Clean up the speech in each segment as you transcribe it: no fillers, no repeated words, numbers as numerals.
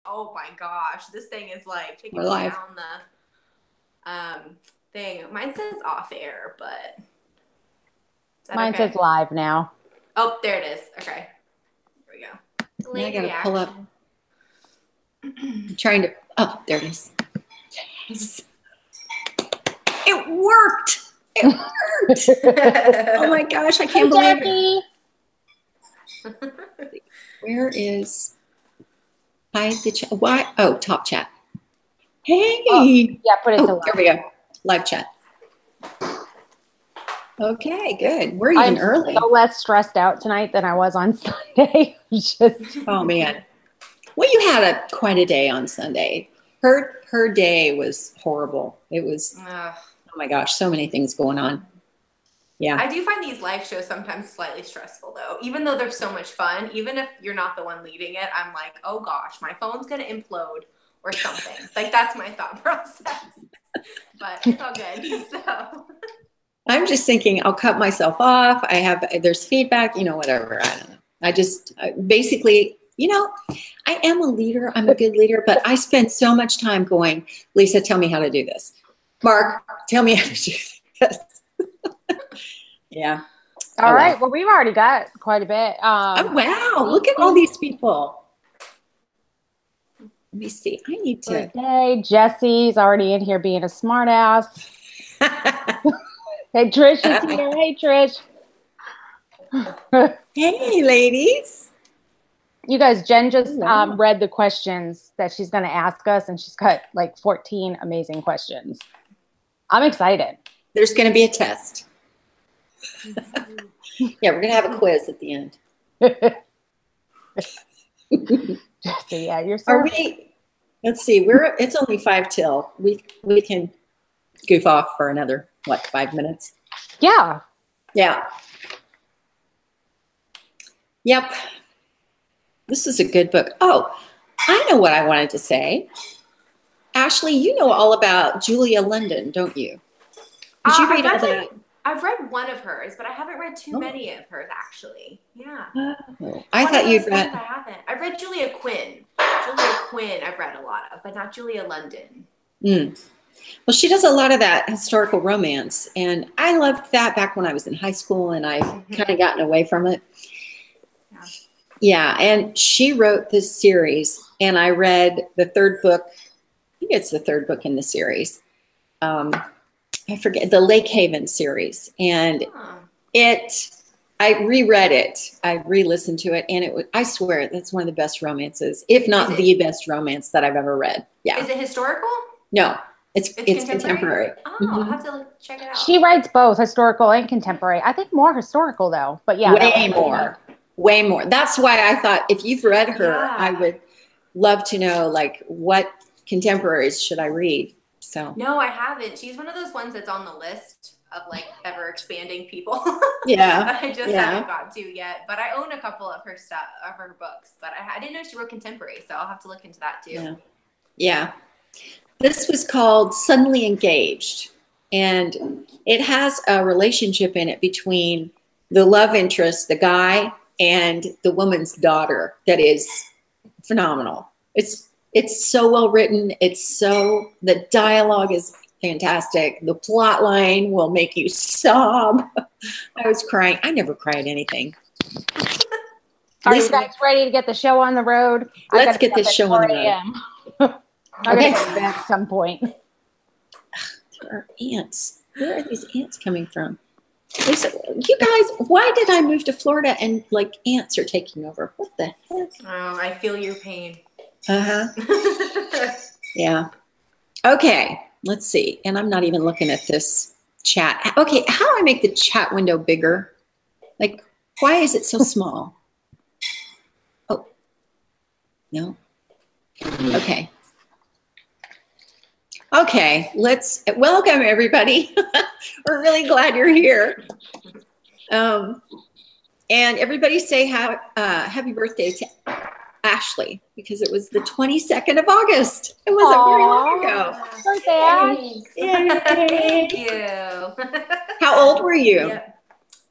Oh my gosh, this thing is like taking We're live. down the thing. Mine says off air, but mine says live now. Oh, there it is. Okay, here we go. Now I gotta pull up. I'm trying to. Oh, there it is. Yes. It worked. It worked. Oh my gosh, I can't believe it. Where is hide the chat? Why? Oh, top chat. Hey. Oh, yeah, put it to live. There we go. Live chat. Okay, good. We're even early. I'm so less stressed out tonight than I was on Sunday. Oh man. Well, you had quite a day on Sunday. Her day was horrible. It was. Oh my gosh, so many things going on. Yeah. I do find these live shows sometimes slightly stressful though. Even though they're so much fun, even if you're not the one leading it, I'm like, oh gosh, my phone's gonna implode or something. Like that's my thought process. But it's all good. So I'm just thinking I'll cut myself off. There's feedback, whatever. I don't know. Basically, I am a leader. I'm a good leader, but I spend so much time going, Lisa, tell me how to do this. Mark, tell me how to do this. Yeah. All right. Well, we've already got quite a bit. Oh, wow. Look at all these people. Let me see. I need to. Okay. Jesse's already in here being a smart ass. Hey, Trish is here. Hey, Trish. Hey, ladies. You guys, Jen just read the questions that she's going to ask us, and she's got like 14 amazing questions. I'm excited. There's going to be a test. Yeah, we're going to have a quiz at the end. So, yeah, you're so. Are we? Let's see. It's only 5 till. We can goof off for another 5 minutes? Yeah. Yeah. Yep. This is a good book. Oh, I know what I wanted to say. Ashley, you know all about Julia London, don't you? Did you read all that? I've read one of hers, but I haven't read too many of hers, actually. Yeah. Oh, I thought you'd read. I haven't. I've read Julia Quinn. Julia Quinn I've read a lot of, but not Julia London. Well, she does a lot of that historical romance, and I loved that back when I was in high school, and I've kind of gotten away from it. Yeah, and she wrote this series, and I read the 3rd book. I think it's the 3rd book in the series. I forget, the Lake Haven series, and I reread it. I re-listened to it, and I swear that's one of the best romances, if not the best romance that I've ever read. Yeah. Is it historical? No, it's contemporary. Oh, I'll have to check it out. She writes both historical and contemporary. I think more historical though, but yeah. Way more. That's why I thought if you've read her, I would love to know what contemporaries should I read. So no, I haven't. She's one of those ones that's on the list of ever expanding people. Yeah. I just haven't got to yet. But I own a couple of her books. But I didn't know she wrote contemporary, so I'll have to look into that too. Yeah. This was called Suddenly Engaged, and it has a relationship in it between the love interest, the guy, and the woman's daughter that is phenomenal. It's so well written. The dialogue is fantastic. The plot line will make you sob. I was crying. I never cry at anything. Are you guys ready to get the show on the road? Let's get this show on the road. I gotta go to bed at some point. There are ants. Where are these ants coming from? Lisa, you guys, why did I move to Florida and ants are taking over? What the heck? Oh, I feel your pain. Yeah. Okay, let's see. And I'm not even looking at this chat. Okay, how do I make the chat window bigger? Why is it so small? Oh, no. Okay. Okay, let's welcome everybody. We're really glad you're here. And everybody say happy birthday to Ashley, because it was the 22nd of August. It wasn't very long ago. Thank you. How old were you? Yep.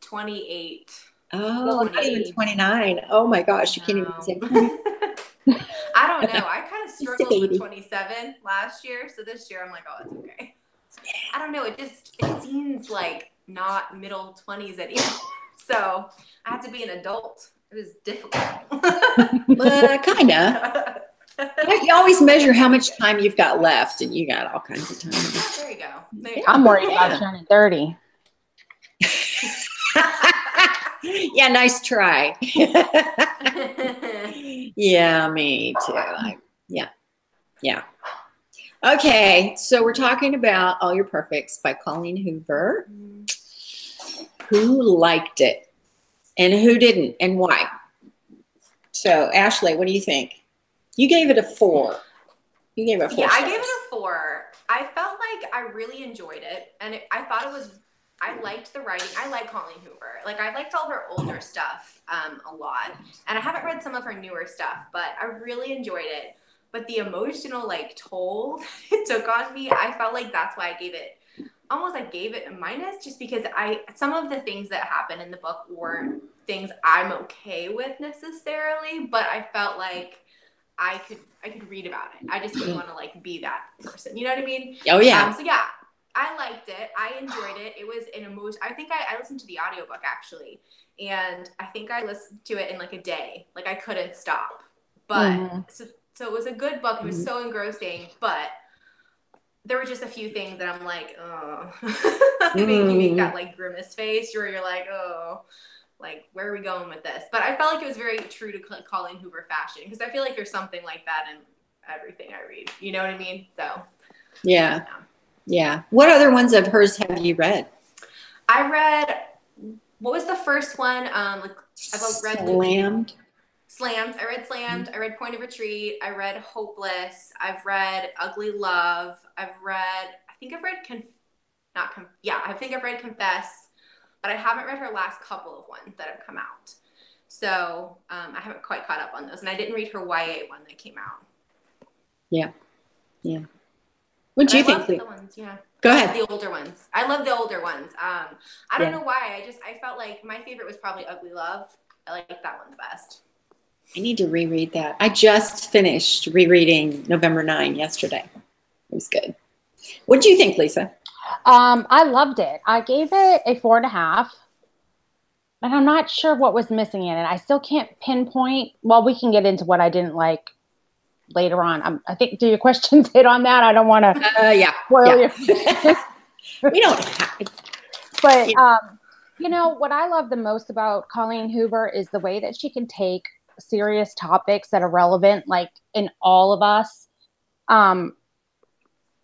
28. Oh, not even 29. Oh my gosh, you can't even say 20. I don't know. I kind of circles with 27 last year. So this year I'm like, oh, it's okay. I don't know. It seems like not middle 20s anymore. So I had to be an adult. It was difficult. Kind of. You always measure how much time you've got left, and you got all kinds of time. There you go. I'm worried about turning 30. Yeah, nice try. Yeah, me too. Yeah. Okay, so we're talking about All Your Perfects by Colleen Hoover. Who liked it and who didn't and why? So, Ashley, what do you think? You gave it a 4. You gave it a 4 Yeah, stars. I gave it a 4. I felt like I really enjoyed it, and I liked the writing. I like Colleen Hoover. Like, I liked all her older stuff a lot, and I haven't read some of her newer stuff, but I really enjoyed it. But the emotional, like, toll it took on me, I felt like that's why I gave it a minus, just because some of the things that happen in the book weren't things I'm okay with necessarily, but I felt like I could read about it. I just didn't want to like be that person. You know what I mean? Oh yeah. So yeah, I liked it. I enjoyed it. It was an emotion. I think I listened to the audiobook actually, and I think I listened to it in like a day. Like I couldn't stop. But so it was a good book. It was so engrossing, but there were just a few things that I'm like, oh, you make that like grimace face where you're like, oh, like, where are we going with this? But I felt like it was very true to Colleen Hoover fashion, because I feel like there's something like that in everything I read. You know what I mean? So yeah. What other ones of hers have you read? I read, what was the first one? I've read Slammed. I read Slammed. I read Point of Retreat. I read Hopeless. I've read Ugly Love. I think I've read Confess, but I haven't read her last couple of ones that have come out. So I haven't quite caught up on those. And I didn't read her YA one that came out. Yeah. What do you think? The ones, yeah. Go ahead. The older ones. I love the older ones. I don't know why. I felt like my favorite was probably Ugly Love. I like that one the best. I need to reread that. I just finished rereading November 9 yesterday. It was good. What do you think, Lisa? I loved it. I gave it a 4.5. And I'm not sure what was missing in it. I still can't pinpoint. Well, we can get into what I didn't like later on. I think, do your questions hit on that? I don't want to spoil your We don't have to. But, you know, what I love the most about Colleen Hoover is the way that she can take serious topics that are relevant, like in all of us,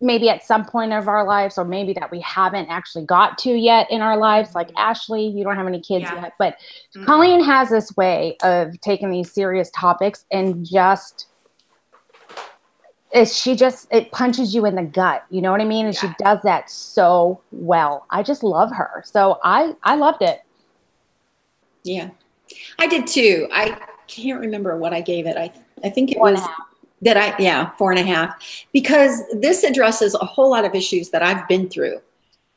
maybe at some point of our lives, or maybe that we haven't actually got to yet in our lives. Like Ashley, you don't have any kids yet, but Colleen has this way of taking these serious topics and it punches you in the gut. You know what I mean? And she does that so well. I just love her. So I loved it. Yeah, I did too. I can't remember what I gave it. I think it was 4.5, because this addresses a whole lot of issues that I've been through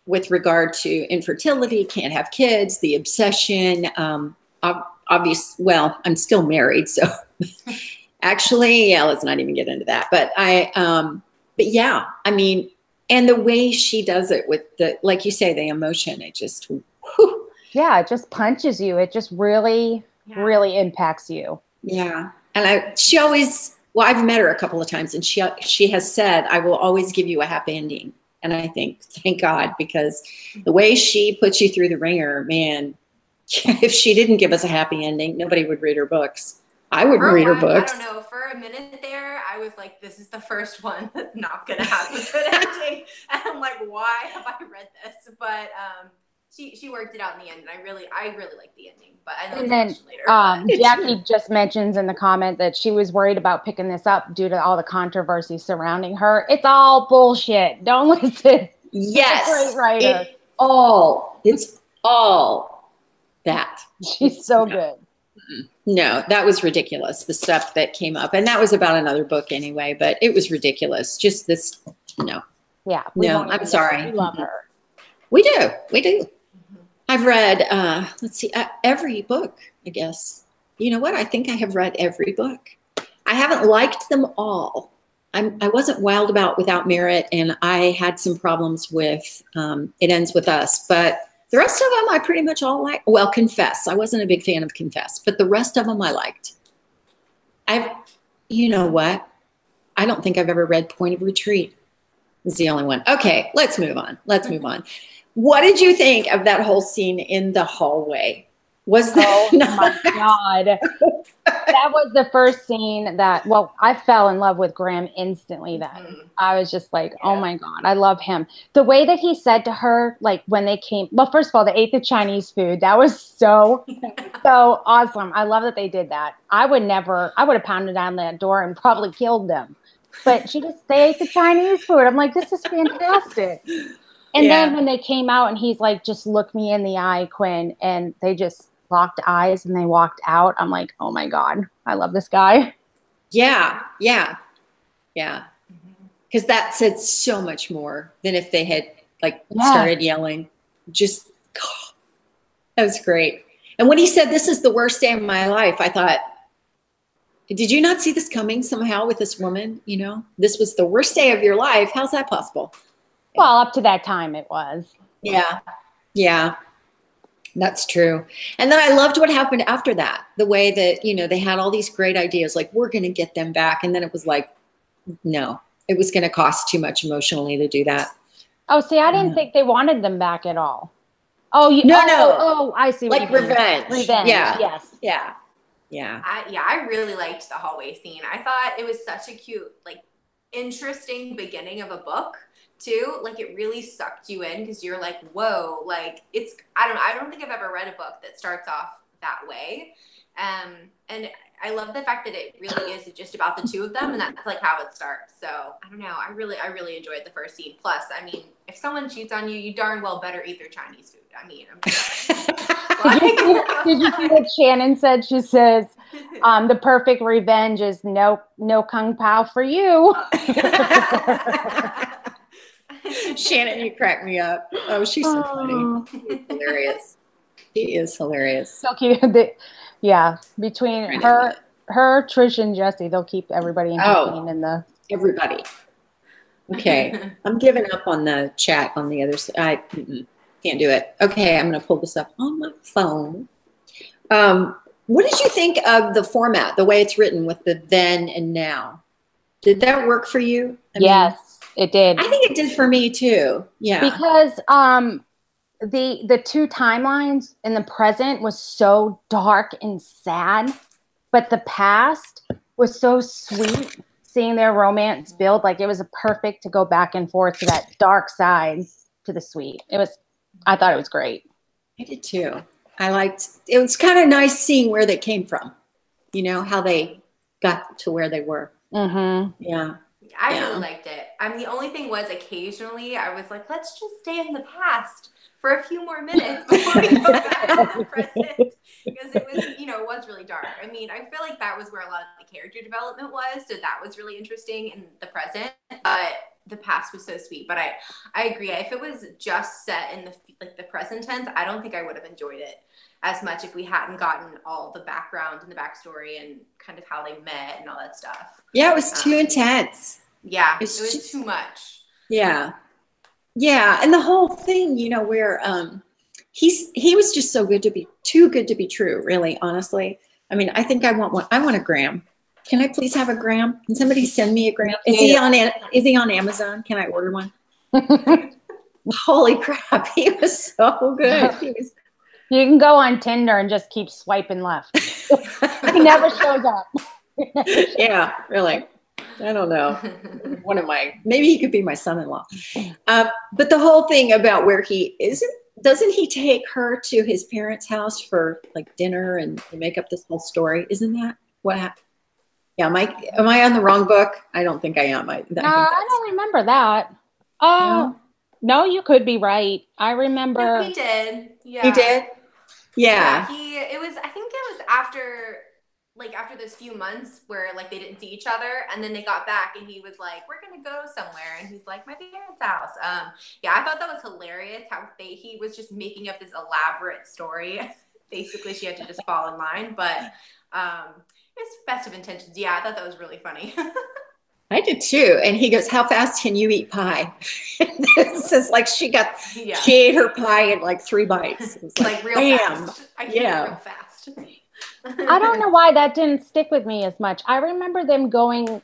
with regard to infertility, can't have kids, the obsession, well, I'm still married, so actually, let's not even get into that. But yeah, I mean, and the way she does it with like you say, the emotion, it just, whew. Yeah, it just punches you. It just really impacts you. Yeah. And she always, well, I've met her a couple of times, and she has said, I will always give you a happy ending. And I think, thank God, because the way she puts you through the ringer, man, if she didn't give us a happy ending, nobody would read her books. I wouldn't read her books. I don't know. For a minute there, I was like, this is the first one that's not going to have a good ending. And I'm like, why have I read this? But she worked it out in the end, and I really like the ending. But I know it's later. Jackie just mentions in the comment that she was worried about picking this up due to all the controversy surrounding her. It's all bullshit. Don't listen. Yes. She's a great writer. It's all that. She's so good. No, that was ridiculous, the stuff that came up. And that was about another book anyway, but it was ridiculous. Just this, no. Yeah. No, I'm sorry. We love her. We do. I've read, let's see, every book, I guess. You know what? I think I have read every book. I haven't liked them all. I wasn't wild about Without Merit, and I had some problems with It Ends With Us, but the rest of them I pretty much all like. Well, Confess. I wasn't a big fan of Confess, but the rest of them I liked. You know what? I don't think I've ever read Point of Retreat. It's the only one. Okay, let's move on. Let's move on. What did you think of that whole scene in the hallway? Was that my God. That was the first scene that, well, I fell in love with Graham instantly then. Mm-hmm. I was just like, oh my God, I love him. The way that he said to her, like when they came, well, first of all, they ate the Chinese food. That was so awesome. I love that they did that. I would have pounded down that door and probably killed them. But they ate the Chinese food. I'm like, this is fantastic. And then when they came out and he's like, just look me in the eye, Quinn, and they just locked eyes and they walked out. I'm like, oh my God, I love this guy. Yeah. Because that said so much more than if they had started yelling. Just, that was great. And when he said, this is the worst day of my life, I thought, did you not see this coming somehow with this woman? You know, this was the worst day of your life. How's that possible? Well, up to that time it was. Yeah. That's true. And then I loved what happened after that. The way that, you know, they had all these great ideas, like we're going to get them back. And then it was like, no, it was going to cost too much emotionally to do that. Oh, see, I didn't think they wanted them back at all. Oh, no. I see. What like you mean. Revenge. Yeah. Yes. Yeah. I really liked the hallway scene. I thought it was such a cute, like, interesting beginning of a book too. Like, it really sucked you in because you're like, whoa, like I don't think I've ever read a book that starts off that way. And I love the fact that it really is just about the two of them, and that's like how it starts. So I don't know. I really enjoyed the first scene. Plus, I mean, if someone cheats on you, you darn well better eat their Chinese food. I mean, did you see what Shannon said? She says, the perfect revenge is no kung pao for you. Shannon, you crack me up. Oh, she's so funny. She's hilarious. She is hilarious. So cute. Yeah, between her, Trish, and Jesse, they'll keep everybody entertained in the everybody. Okay, I'm giving up on the chat on the other side. I can't do it. Okay, I'm going to pull this up on my phone. What did you think of the format, the way it's written with the then and now? Did that work for you? Yes, it did. I think it did for me too. Yeah, because the two timelines in the present was so dark and sad, but the past was so sweet. Seeing their romance build, like it was perfect to go back and forth to that dark side to the sweet. I thought it was great. I did too. It was kind of nice seeing where they came from, you know, how they got to where they were. Mm-hmm. Yeah. I really liked it. I mean, the only thing was occasionally I was like, let's just stay in the past for a few more minutes before we go back to the present, because it was, you know, it was really dark. I mean, I feel like that was where a lot of the character development was, so that was really interesting in the present, but the past was so sweet. But I agree. If it was just set in the present tense, I don't think I would have enjoyed it as much if we hadn't gotten all the background and the backstory and kind of how they met and all that stuff. Yeah, it was too intense. Yeah, it was too much. Yeah. Yeah, and the whole thing, you know, where he was just so too good to be true, really, honestly. I mean, I think I want one. I want a gram. Can I please have a gram? Can somebody send me a gram? Is he on Amazon? Can I order one? Holy crap, he was so good. You can go on Tinder and just keep swiping left. He never shows up. Yeah, really. I don't know. Maybe he could be my son-in-law. But the whole thing about where doesn't he take her to his parents' house for like dinner and they make up this whole story? Isn't that what happened? Yeah, am I on the wrong book? I don't think I am. I don't remember that. No, you could be right. I remember. No, he did. Yeah. He did? Yeah. I think it was after those few months where like they didn't see each other, and then they got back and he was like, we're gonna go somewhere, and he's like, my parents' house. Yeah, I thought that was hilarious how he was just making up this elaborate story. Basically she had to just fall in line, but it's best of intentions. Yeah, I thought that was really funny. I did too. And he goes, how fast can you eat pie? This is like she ate her pie in like 3 bites. It was like real bam. fast. I can eat real fast. I don't know why that didn't stick with me as much. I remember them going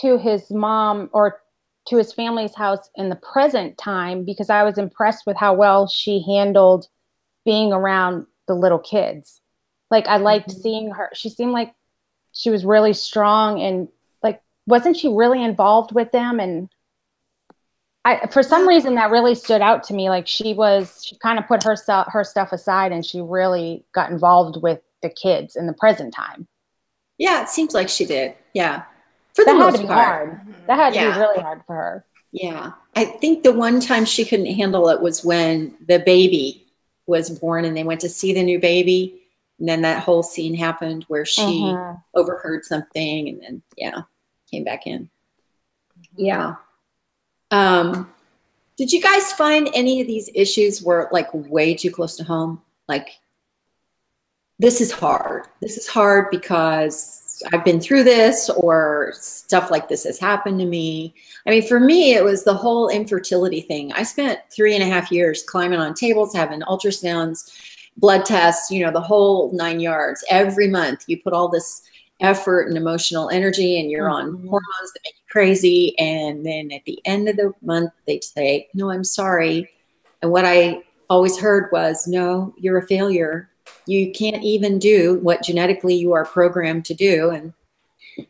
to his mom or to his family's house in the present time because I was impressed with how well she handled being around the little kids. Like I liked seeing her. She seemed like she was really strong and like, wasn't she really involved with them? And for some reason that really stood out to me. Like she kind of put her stuff aside and she really got involved with the kids in the present time. Yeah, it seems like she did. Yeah. For that the had most to be part. hard. That had to be really hard for her. Yeah. I think the one time she couldn't handle it was when the baby was born and they went to see the new baby. And then that whole scene happened where she overheard something and then, came back in. Yeah. Did you guys find any of these issues were like way too close to home? Like, this is hard. This is hard because I've been through this or stuff like this has happened to me. I mean, for me, it was the whole infertility thing. I spent 3.5 years climbing on tables, having ultrasounds, blood tests, you know, the whole 9 yards. Every month you put all this effort and emotional energy and you're on hormones that make you crazy. And then at the end of the month, they'd say, no, I'm sorry. And what I always heard was, no, you're a failure. You can't even do what genetically you are programmed to do. And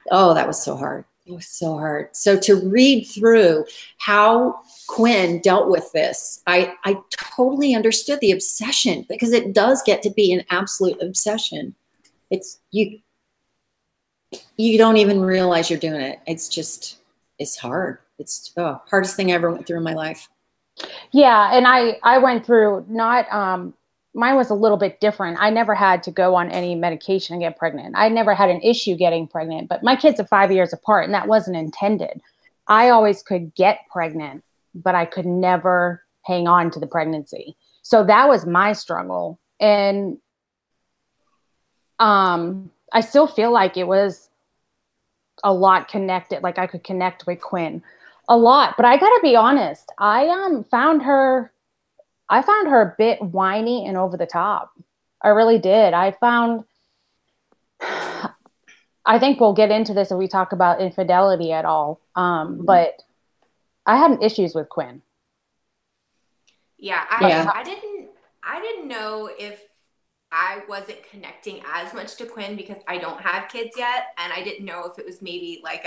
oh, that was so hard. It was so hard. So to read through how Quinn dealt with this, I totally understood the obsession because it does get to be an absolute obsession. It's you don't even realize you're doing it. It's just, it's hard. It's the hardest thing I ever went through in my life. Yeah. And I went through mine was a little bit different. I never had to go on any medication and get pregnant. I never had an issue getting pregnant, but my kids are 5 years apart and that wasn't intended. I always could get pregnant, but I could never hang on to the pregnancy. So that was my struggle. And I still feel like it was a lot connected. Like I could connect with Quinn a lot, but I gotta be honest. I found her a bit whiny and over the top. I really did. I think we'll get into this if we talk about infidelity at all. But I had issues with Quinn. Yeah, I didn't know if I wasn't connecting as much to Quinn because I don't have kids yet. And I didn't know if it was maybe like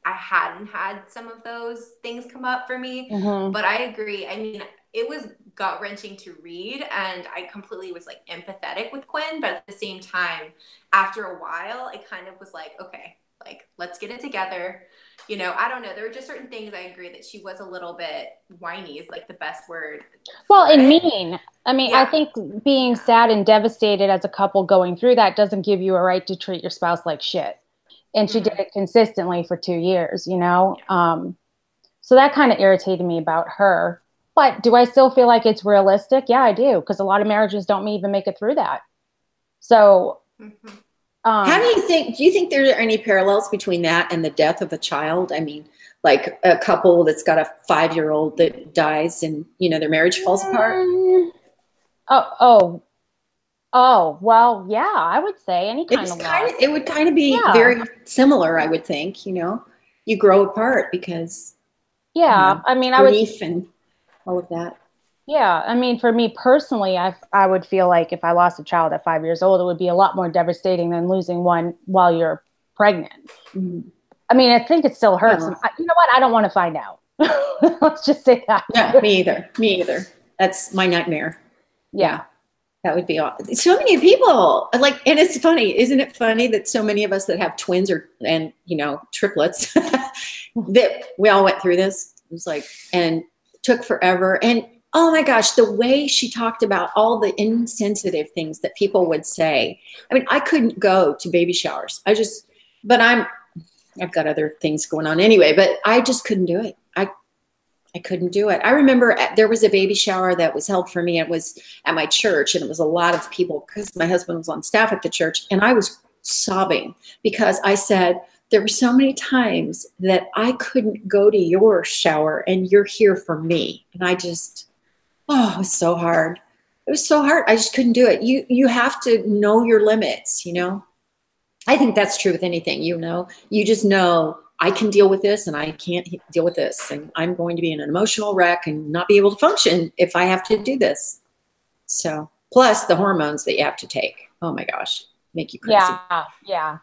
I hadn't had some of those things come up for me. But I agree. I mean, it was gut-wrenching to read and I completely was like empathetic with Quinn, but at the same time, after a while, it kind of was like, okay, like let's get it together. You know, I don't know. There were just certain things I agree that she was a little bit whiny is like the best word. Well, and mean. I mean, I think being sad and devastated as a couple going through that doesn't give you a right to treat your spouse like shit. And she did it consistently for 2 years, you know? So that kind of irritated me about her. But do I still feel like it's realistic? Yeah, I do. Because a lot of marriages don't even make it through that. So how do you think there are any parallels between that and the death of a child? I mean, like a couple that's got a 5-year-old that dies and, you know, their marriage falls apart? Oh, well, yeah, I would say any kind of loss. It would kind of be very similar, I would think, you know, you grow apart because I mean, grief and all of that. Yeah, I mean, for me personally, I would feel like if I lost a child at 5 years old, it would be a lot more devastating than losing one while you're pregnant. I mean, I think it still hurts. You know what? I don't want to find out. Let's just say that. No, me either. That's my nightmare. Yeah. That would be awesome. So many people like, and it's funny, isn't it funny that so many of us that have twins and you know, triplets that we all went through this. It was like, and it took forever. And oh my gosh, the way she talked about all the insensitive things that people would say. I mean, I couldn't go to baby showers. But I've got other things going on anyway, but I just couldn't do it. I couldn't do it. I remember there was a baby shower that was held for me. It was at my church and it was a lot of people because my husband was on staff at the church and I was sobbing because I said, there were so many times that I couldn't go to your shower and you're here for me. And I just, oh, it was so hard. It was so hard. I just couldn't do it. You have to know your limits, you know? I think that's true with anything, you know? You just know I can deal with this and I can't deal with this. And I'm going to be in an emotional wreck and not be able to function if I have to do this. So, plus the hormones that you have to take. Oh my gosh, make you crazy. Yeah, yeah.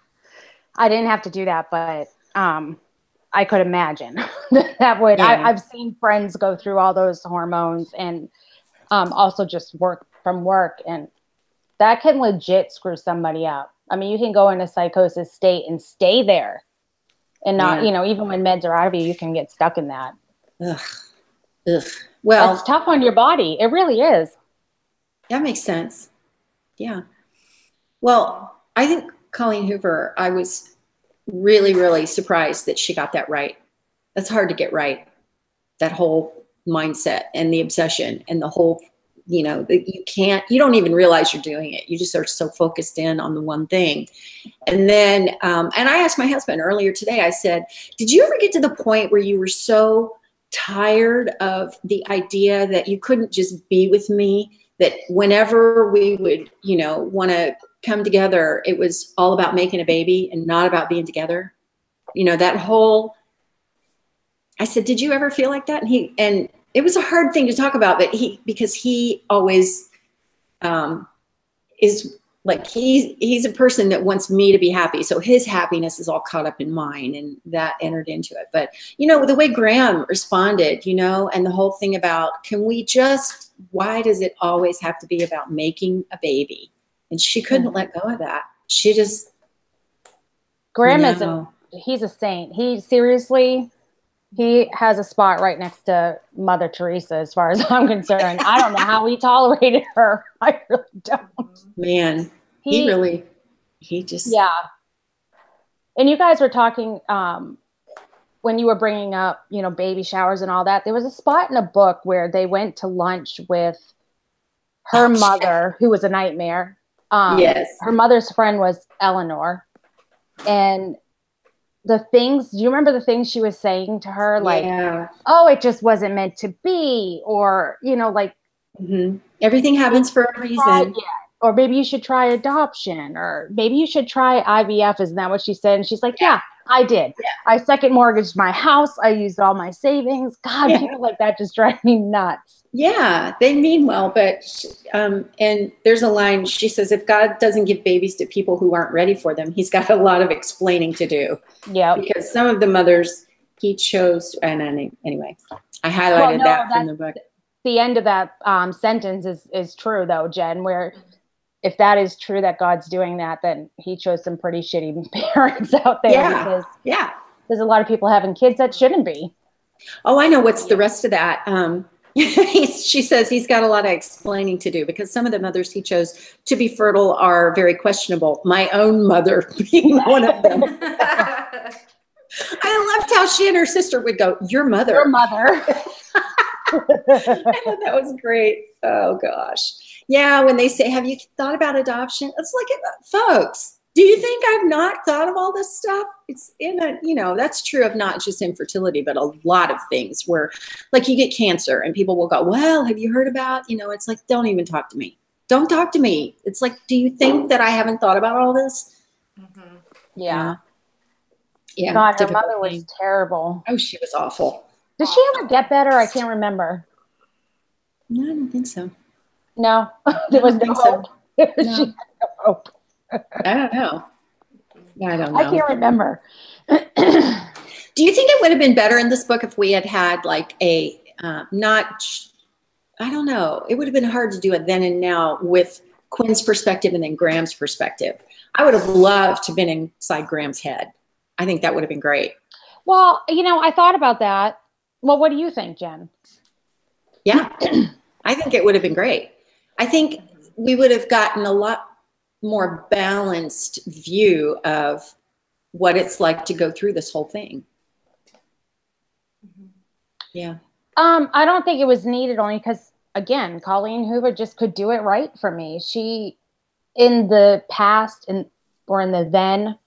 I didn't have to do that, but I could imagine that would. Yeah. I've seen friends go through all those hormones and also just work from work, and that can legit screw somebody up. I mean, you can go in a psychosis state and stay there and not, you know, even when meds are out of you, you can get stuck in that. Ugh. Ugh. Well, it's tough on your body. It really is. That makes sense. Yeah. Well, I think Colleen Hoover, I was really, really surprised that she got that right. That's hard to get right. That whole mindset and the obsession and the whole, you know, that you don't even realize you're doing it. You just are so focused in on the one thing. And then, and I asked my husband earlier today, I said, did you ever get to the point where you were so tired of the idea that you couldn't just be with me, that whenever we would, you know, want to come together, it was all about making a baby and not about being together? You know, that whole, I said, did you ever feel like that? And it was a hard thing to talk about, but because he always is like, he's a person that wants me to be happy. So his happiness is all caught up in mine, and that entered into it. But, you know, the way Graham responded, you know, and the whole thing about, why does it always have to be about making a baby? And she couldn't let go of that. She just, Graham he's a saint. He has a spot right next to Mother Teresa, as far as I'm concerned. I don't know how he tolerated her. I really don't. Man, he just. Yeah. And you guys were talking, when you were bringing up, you know, baby showers and all that, there was a spot in a book where they went to lunch with her mother, who was a nightmare. Yes. Her mother's friend was Eleanor. And do you remember the things she was saying to her? Like, oh, it just wasn't meant to be. Or, you know, like. Everything happens for a reason. Or maybe you should try adoption, or maybe you should try IVF. Isn't that what she said? And she's like, yeah, I did. Yeah. I second mortgaged my house. I used all my savings. God, people like that just drive me nuts. Yeah, they mean well, but, and there's a line, she says, if God doesn't give babies to people who aren't ready for them, he's got a lot of explaining to do. Yeah. Because some of the mothers he chose, and anyway, I highlighted that from the book. The end of that sentence is true though, Jen, where if that is true that God's doing that, then he chose some pretty shitty parents out there. Because there's a lot of people having kids that shouldn't be. Oh, I know what's the rest of that. She says he's got a lot of explaining to do, because some of the mothers he chose to be fertile are very questionable. My own mother being one of them. I loved how she and her sister would go, your mother. Your mother. I thought that was great. Oh, gosh. Yeah, when they say, have you thought about adoption? It's like, folks, do you think I've not thought of all this stuff? It's in a, you know, that's true of not just infertility, but a lot of things where, like, you get cancer and people will go, well, have you heard about, you know, it's like, don't even talk to me. Don't talk to me. It's like, do you think that I haven't thought about all this? Yeah. Yeah. God, her mother was terrible. Oh, she was awful. Did she ever get better? I can't remember. No, I don't think so. No, there was no hope. No. Hope. I don't know. I don't know. I can't remember. Do you think it would have been better in this book if we had like a, I don't know. It would have been hard to do it then and now with Quinn's perspective and then Graham's perspective. I would have loved to have been inside Graham's head. I think that would have been great. Well, you know, I thought about that. Well, what do you think, Jen? Yeah, I think it would have been great. I think we would have gotten a lot more balanced view of what it's like to go through this whole thing. Yeah. I don't think it was needed, only because, again, Colleen Hoover just could do it right for me. She, in the past or in the then,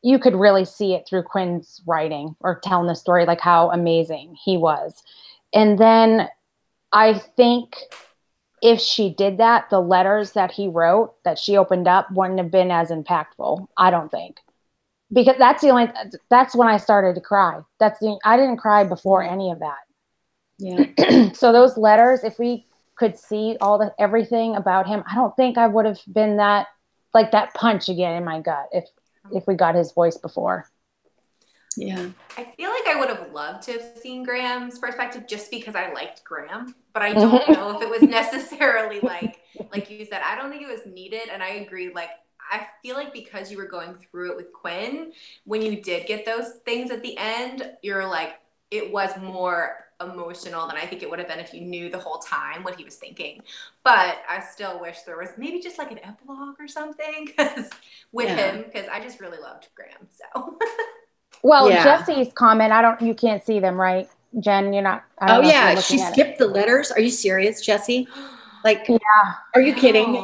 you could really see it through Quinn's writing or telling the story, like how amazing he was. And then I think if she did that, the letters that he wrote that she opened up wouldn't have been as impactful, I don't think. Because that's when I started to cry. I didn't cry before any of that. Yeah. So those letters, if we could see everything about him, I don't think I would have been that punch again in my gut if we got his voice before. Yeah. I feel like I would have loved to have seen Graham's perspective just because I liked Graham, but I don't know if it was necessarily like you said, I don't think it was needed. And I agree. Like, I feel like because you were going through it with Quinn, when you did get those things at the end, you're like, it was more emotional than I think it would have been if you knew the whole time what he was thinking. But I still wish there was maybe just like an epilogue or something with him, because I just really loved Graham. So. Well, Jesse's comment, you can't see them, right? Jen, you're not. Oh yeah, she skipped the letters. Are you serious, Jesse? Like, yeah. Are you kidding me?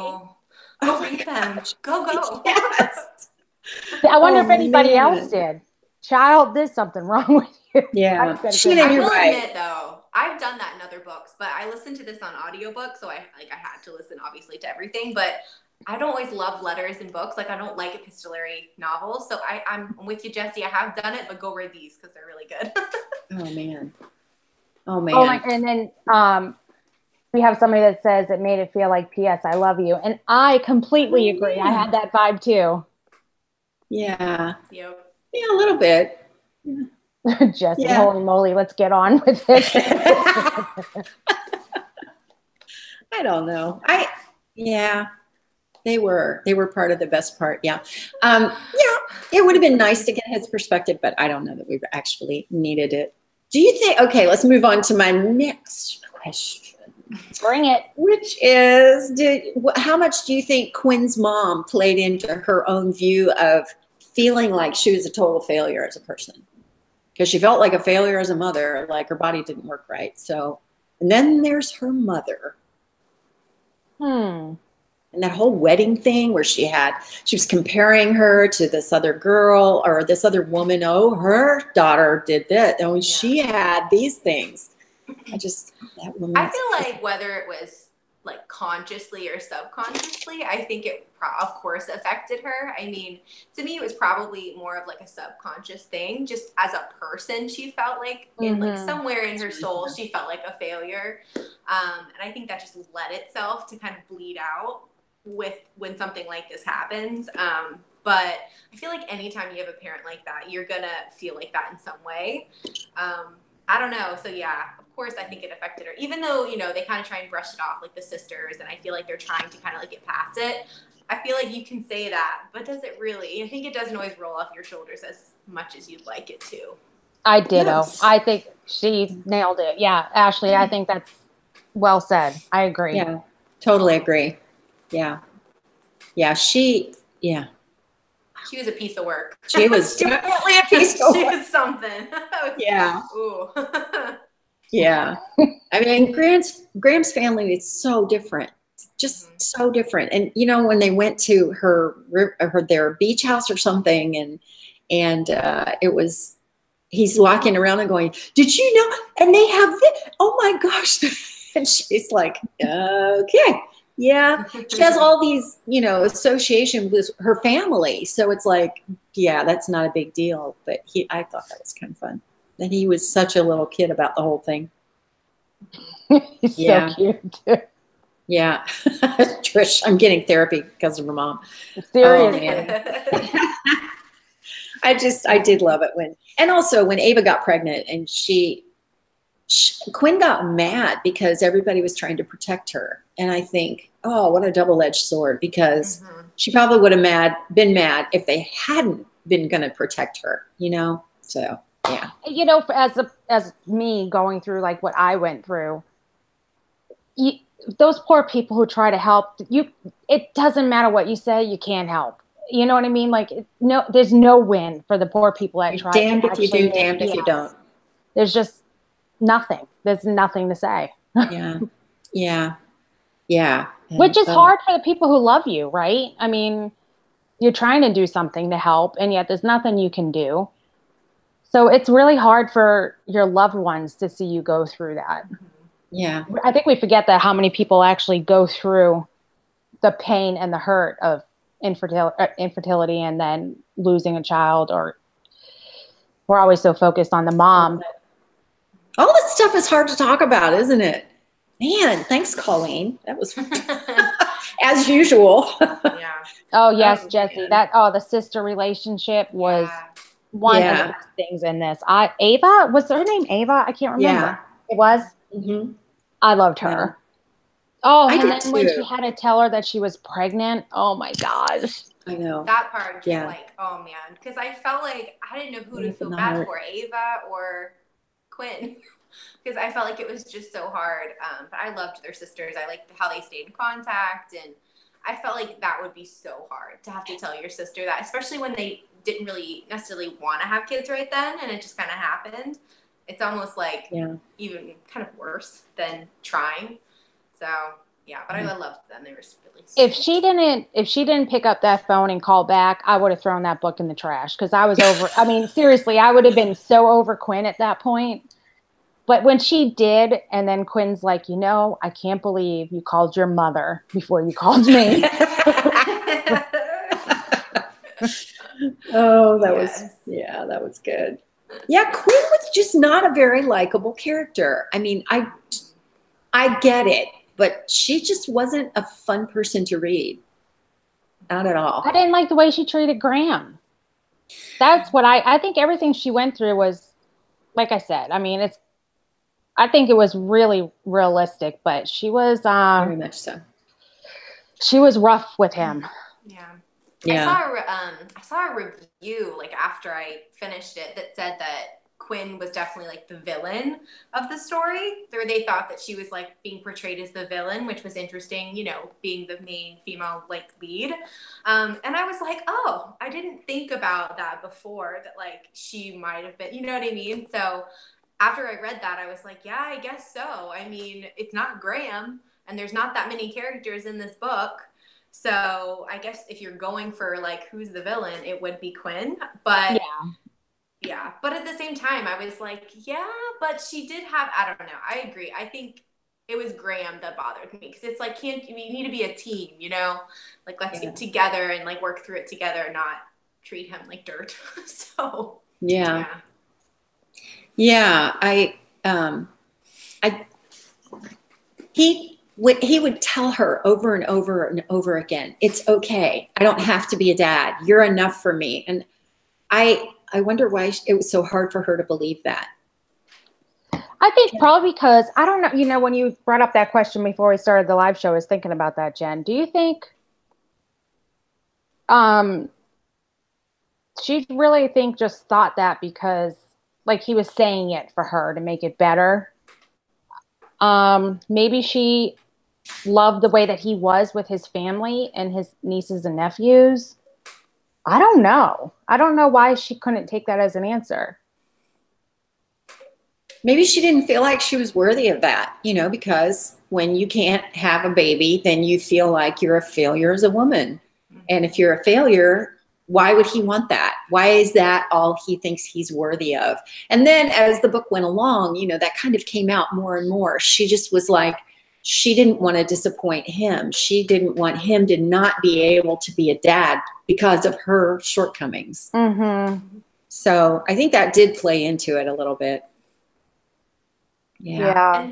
Oh, read them. Go. Yes. I wonder if anybody else did. Child, there's something wrong with you. Yeah. I will admit though, I've done that in other books, but I listened to this on audiobook, so I had to listen obviously to everything, but I don't always love letters in books. Like, I don't like epistolary novels. So I'm with you, Jesse. I have done it, but go read these because they're really good. Oh man. Oh, and then we have somebody that says it made it feel like P.S. I love you. And I completely agree. I had that vibe too. Yeah. Yep. Yeah, a little bit. Jesse, holy moly, let's get on with it. I don't know. They were part of the best part. Yeah. It would have been nice to get his perspective, but I don't know that we actually needed it. Do you think, okay, let's move on to my next question. Bring it. Which is, how much do you think Quinn's mom played into her own view of feeling like she was a total failure as a person? Because she felt like a failure as a mother, like her body didn't work right. So, and then there's her mother. And that whole wedding thing where she was comparing her to this other girl or this other woman. Oh, her daughter did that. Oh, she had these things. That woman. I feel like whether it was like consciously or subconsciously, I think it of course affected her. I mean, to me, it was probably more of like a subconscious thing. Just as a person, she felt like in like somewhere in her soul, she felt like a failure. And I think that just led itself to kind of bleed out when something like this happens. But I feel like anytime you have a parent like that, you're gonna feel like that in some way. I don't know. So yeah, of course, I think it affected her, even though, they kind of try and brush it off like the sisters. And I feel like they're trying to kind of like get past it. I feel like you can say that, but does it really? I think it doesn't always roll off your shoulders as much as you'd like it to. I ditto. Yes. I think she nailed it. Yeah. Ashley, I think that's well said. I agree. Yeah, totally agree. Yeah. Yeah. She was a piece of work. She was definitely a piece of work. She was something. Yeah. Ooh. Yeah. I mean, Graham's family is so different. Just so different. And when they went to their beach house or something, and it was, he's walking around and going, "Did you know?" And they have this. Oh my gosh! And she's like, "Okay, yeah." She has all these, association with her family, so it's like, yeah, that's not a big deal. But I thought that was kind of fun. And he was such a little kid about the whole thing. He's so cute. Yeah. Trish, I'm getting therapy because of her mom. Seriously. I did love it and also when Ava got pregnant and Quinn got mad because everybody was trying to protect her. And I think, oh, what a double-edged sword, because she probably would have been mad if they hadn't been going to protect her, So, yeah. As me going through like what I went through, those poor people who try to help you, it doesn't matter what you say, you can't help. You know what I mean? Like, no, there's no win for the poor people that try. Damned if you do, damned if you don't. There's just nothing. There's nothing to say. Yeah. And, which is hard for the people who love you, right? I mean, you're trying to do something to help, and yet there's nothing you can do. So it's really hard for your loved ones to see you go through that. Yeah. I think we forget that how many people actually go through the pain and the hurt of infertility and then losing a child, or we're always so focused on the mom. All this stuff is hard to talk about, isn't it? Man, thanks, Colleen. That was as usual. Yeah. Oh yes, Jesse. The sister relationship was one of the best things in this. Ava, was her name Ava? I can't remember. Yeah. It was. Mm-hmm. I loved her. Yeah. Oh, I and did then when too. she had to tell her that she was pregnant. Oh my gosh. I know. That part, just like, oh man, because I felt like I didn't know who to feel bad for, Ava or Quinn, because I felt like it was just so hard. But I loved their sisters. I liked how they stayed in contact, and I felt like that would be so hard to have to tell your sister that, especially when they didn't really necessarily want to have kids right then, and it just kind of happened. It's almost like even kind of worse than trying. So yeah, but I loved them. They were really sweet. If she didn't pick up that phone and call back, I would have thrown that book in the trash, because I was over. I mean, seriously, I would have been so over Quinn at that point. But when she did, and then Quinn's like, I can't believe you called your mother before you called me. Oh, that was good. Yeah, Quinn was just not a very likable character. I mean, I get it, but she just wasn't a fun person to read. Not at all. I didn't like the way she treated Graham. That's what I think everything she went through was, like I said, I mean, I think it was really realistic, but she was very much so. She was rough with him. Yeah. Yeah. I saw a review like after I finished it that said that Quinn was definitely like the villain of the story. They thought that she was like being portrayed as the villain, which was interesting, being the main female like lead. And I was like, oh, I didn't think about that before, that like she might have been, you know what I mean? So after I read that, I was like, yeah, I guess so. I mean, it's not Graham, and there's not that many characters in this book. So I guess if you're going for like who's the villain, it would be Quinn. But yeah. But at the same time, I was like, yeah, but she did have, I don't know. I agree. I think it was Graham that bothered me, because it's like, we need to be a team, like let's get together and like work through it together and not treat him like dirt. So yeah. He would tell her over and over and over again, it's okay. I don't have to be a dad. You're enough for me. And I wonder why it was so hard for her to believe that. I think probably because, I don't know, when you brought up that question before we started the live show, I was thinking about that, Jen. Do you think she really just thought that because like he was saying it for her to make it better? Maybe she loved the way that he was with his family and his nieces and nephews. I don't know. I don't know why she couldn't take that as an answer. Maybe she didn't feel like she was worthy of that, because when you can't have a baby, then you feel like you're a failure as a woman. And if you're a failure, why would he want that? Why is that all he thinks he's worthy of? And then as the book went along, that kind of came out more and more. She just was like, she didn't want to disappoint him. She didn't want him to not be able to be a dad because of her shortcomings. Mm-hmm. So I think that did play into it a little bit. Yeah.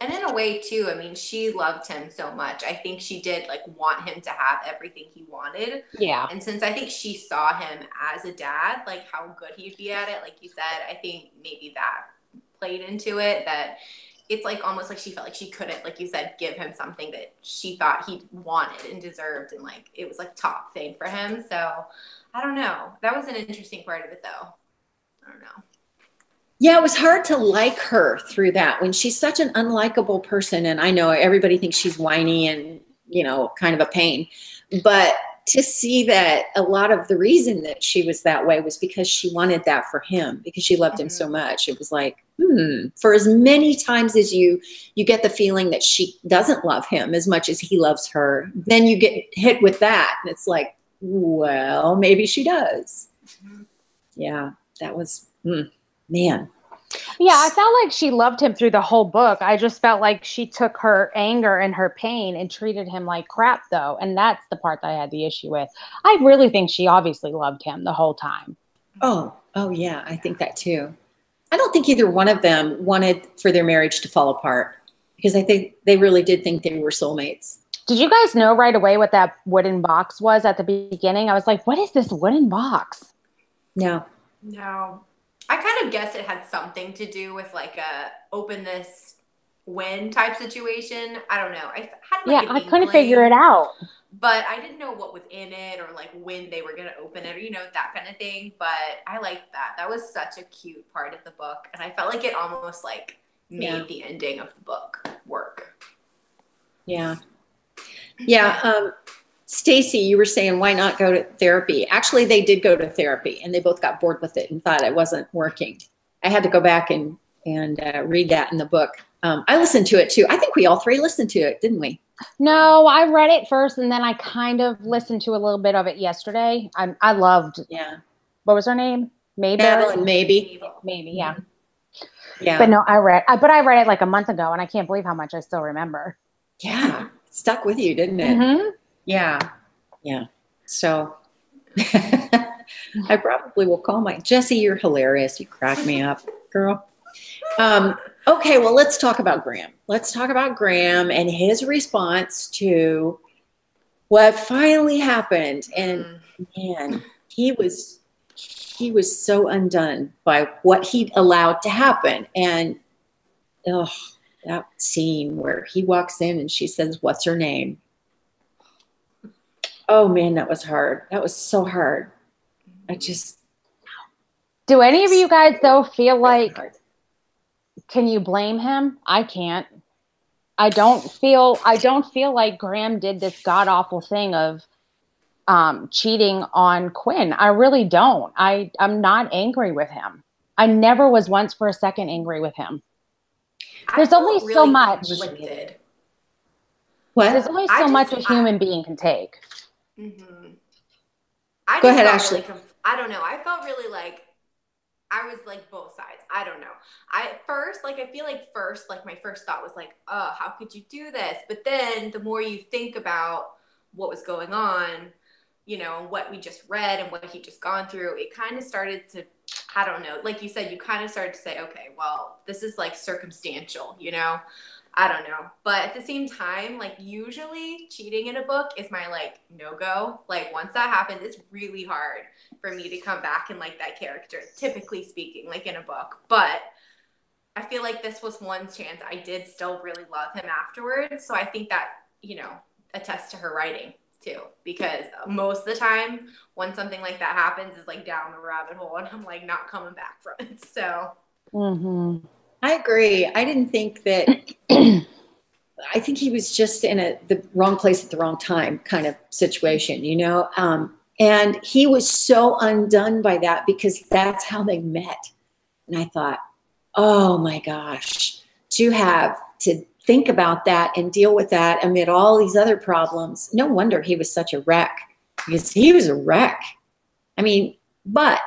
And in a way too, I mean, she loved him so much. I think she did like want him to have everything he wanted. Yeah. And since I think she saw him as a dad, like how good he'd be at it, like you said, I think maybe that played into it, that it's like almost like she felt like she couldn't, like you said, give him something that she thought he wanted and deserved. And like, it was like top thing for him. So I don't know. That was an interesting part of it though. I don't know. Yeah, it was hard to like her through that when she's such an unlikable person. And I know everybody thinks she's whiny and, kind of a pain. But to see that a lot of the reason that she was that way was because she wanted that for him, because she loved him so much. It was like, for as many times as you get the feeling that she doesn't love him as much as he loves her, then you get hit with that. And it's like, well, maybe she does. Mhm. Yeah, that was, man. Yeah, I felt like she loved him through the whole book. I just felt like she took her anger and her pain and treated him like crap, though. And that's the part that I had the issue with. I really think she obviously loved him the whole time. Oh, yeah, I think that too. I don't think either one of them wanted for their marriage to fall apart, because I think they really did think they were soulmates. Did you guys know right away what that wooden box was at the beginning? I was like, what is this wooden box? No. No. I kind of guessed it had something to do with like a open this when type situation. I don't know. I had like an I couldn't inkling, figure it out. but I didn't know what was in it or like when they were going to open it or, you know, that kind of thing. But I liked that. That was such a cute part of the book. And I felt like it almost like made the ending of the book work. Yeah. Yeah. Stacy, you were saying, why not go to therapy? Actually, they did go to therapy and they both got bored with it and thought it wasn't working. I had to go back and read that in the book. I listened to it too. I think we all three listened to it, didn't we? No, I read it first and then I kind of listened to a little bit of it yesterday. I loved. Yeah. What was her name? Madeline, maybe. Maybe, yeah. Yeah. But no, I read it like a month ago and I can't believe how much I still remember. Yeah. It stuck with you, didn't it? Mm-hmm. Yeah. Yeah. So I probably will call Jessie, you're hilarious. You crack me up, girl. Okay, well, let's talk about Graham. Let's talk about Graham and his response to what finally happened. And man, he was so undone by what he'd allowed to happen. And that scene where he walks in and she says, "What's her name?" Oh man, that was hard. That was so hard. Do any of you guys though feel like, can you blame him? I can't. I don't feel like Graham did this god awful thing of cheating on Quinn. I really don't. I'm not angry with him. I never was once for a second angry with him. There's only really so much. What? There's only so much a human being can take. Mm-hmm. Go ahead, Ashley. Really I don't know. I felt really like I was like both sides. I don't know. I feel like first, like my first thought was like, oh, how could you do this? But then the more you think about what was going on, you know, what we just read and what he just gone through, it kind of started to, I don't know, like you said, you kind of started to say, okay, well, this is like circumstantial, you know? I don't know. But at the same time, like usually cheating in a book is my like no-go. Like once that happens, it's really hard for me to come back and like that character, typically speaking, like in a book. But I feel like this was one chance I did still really love him afterwards. So I think that, you know, attests to her writing too, because most of the time when something like that happens is like down the rabbit hole and I'm like not coming back from it. So I agree. I didn't think that. I think he was just in the wrong place at the wrong time kind of situation, you know? And he was so undone by that because that's how they met. And I thought, oh my gosh, to have to think about that and deal with that amid all these other problems. No wonder he was such a wreck, because he was a wreck. I mean, but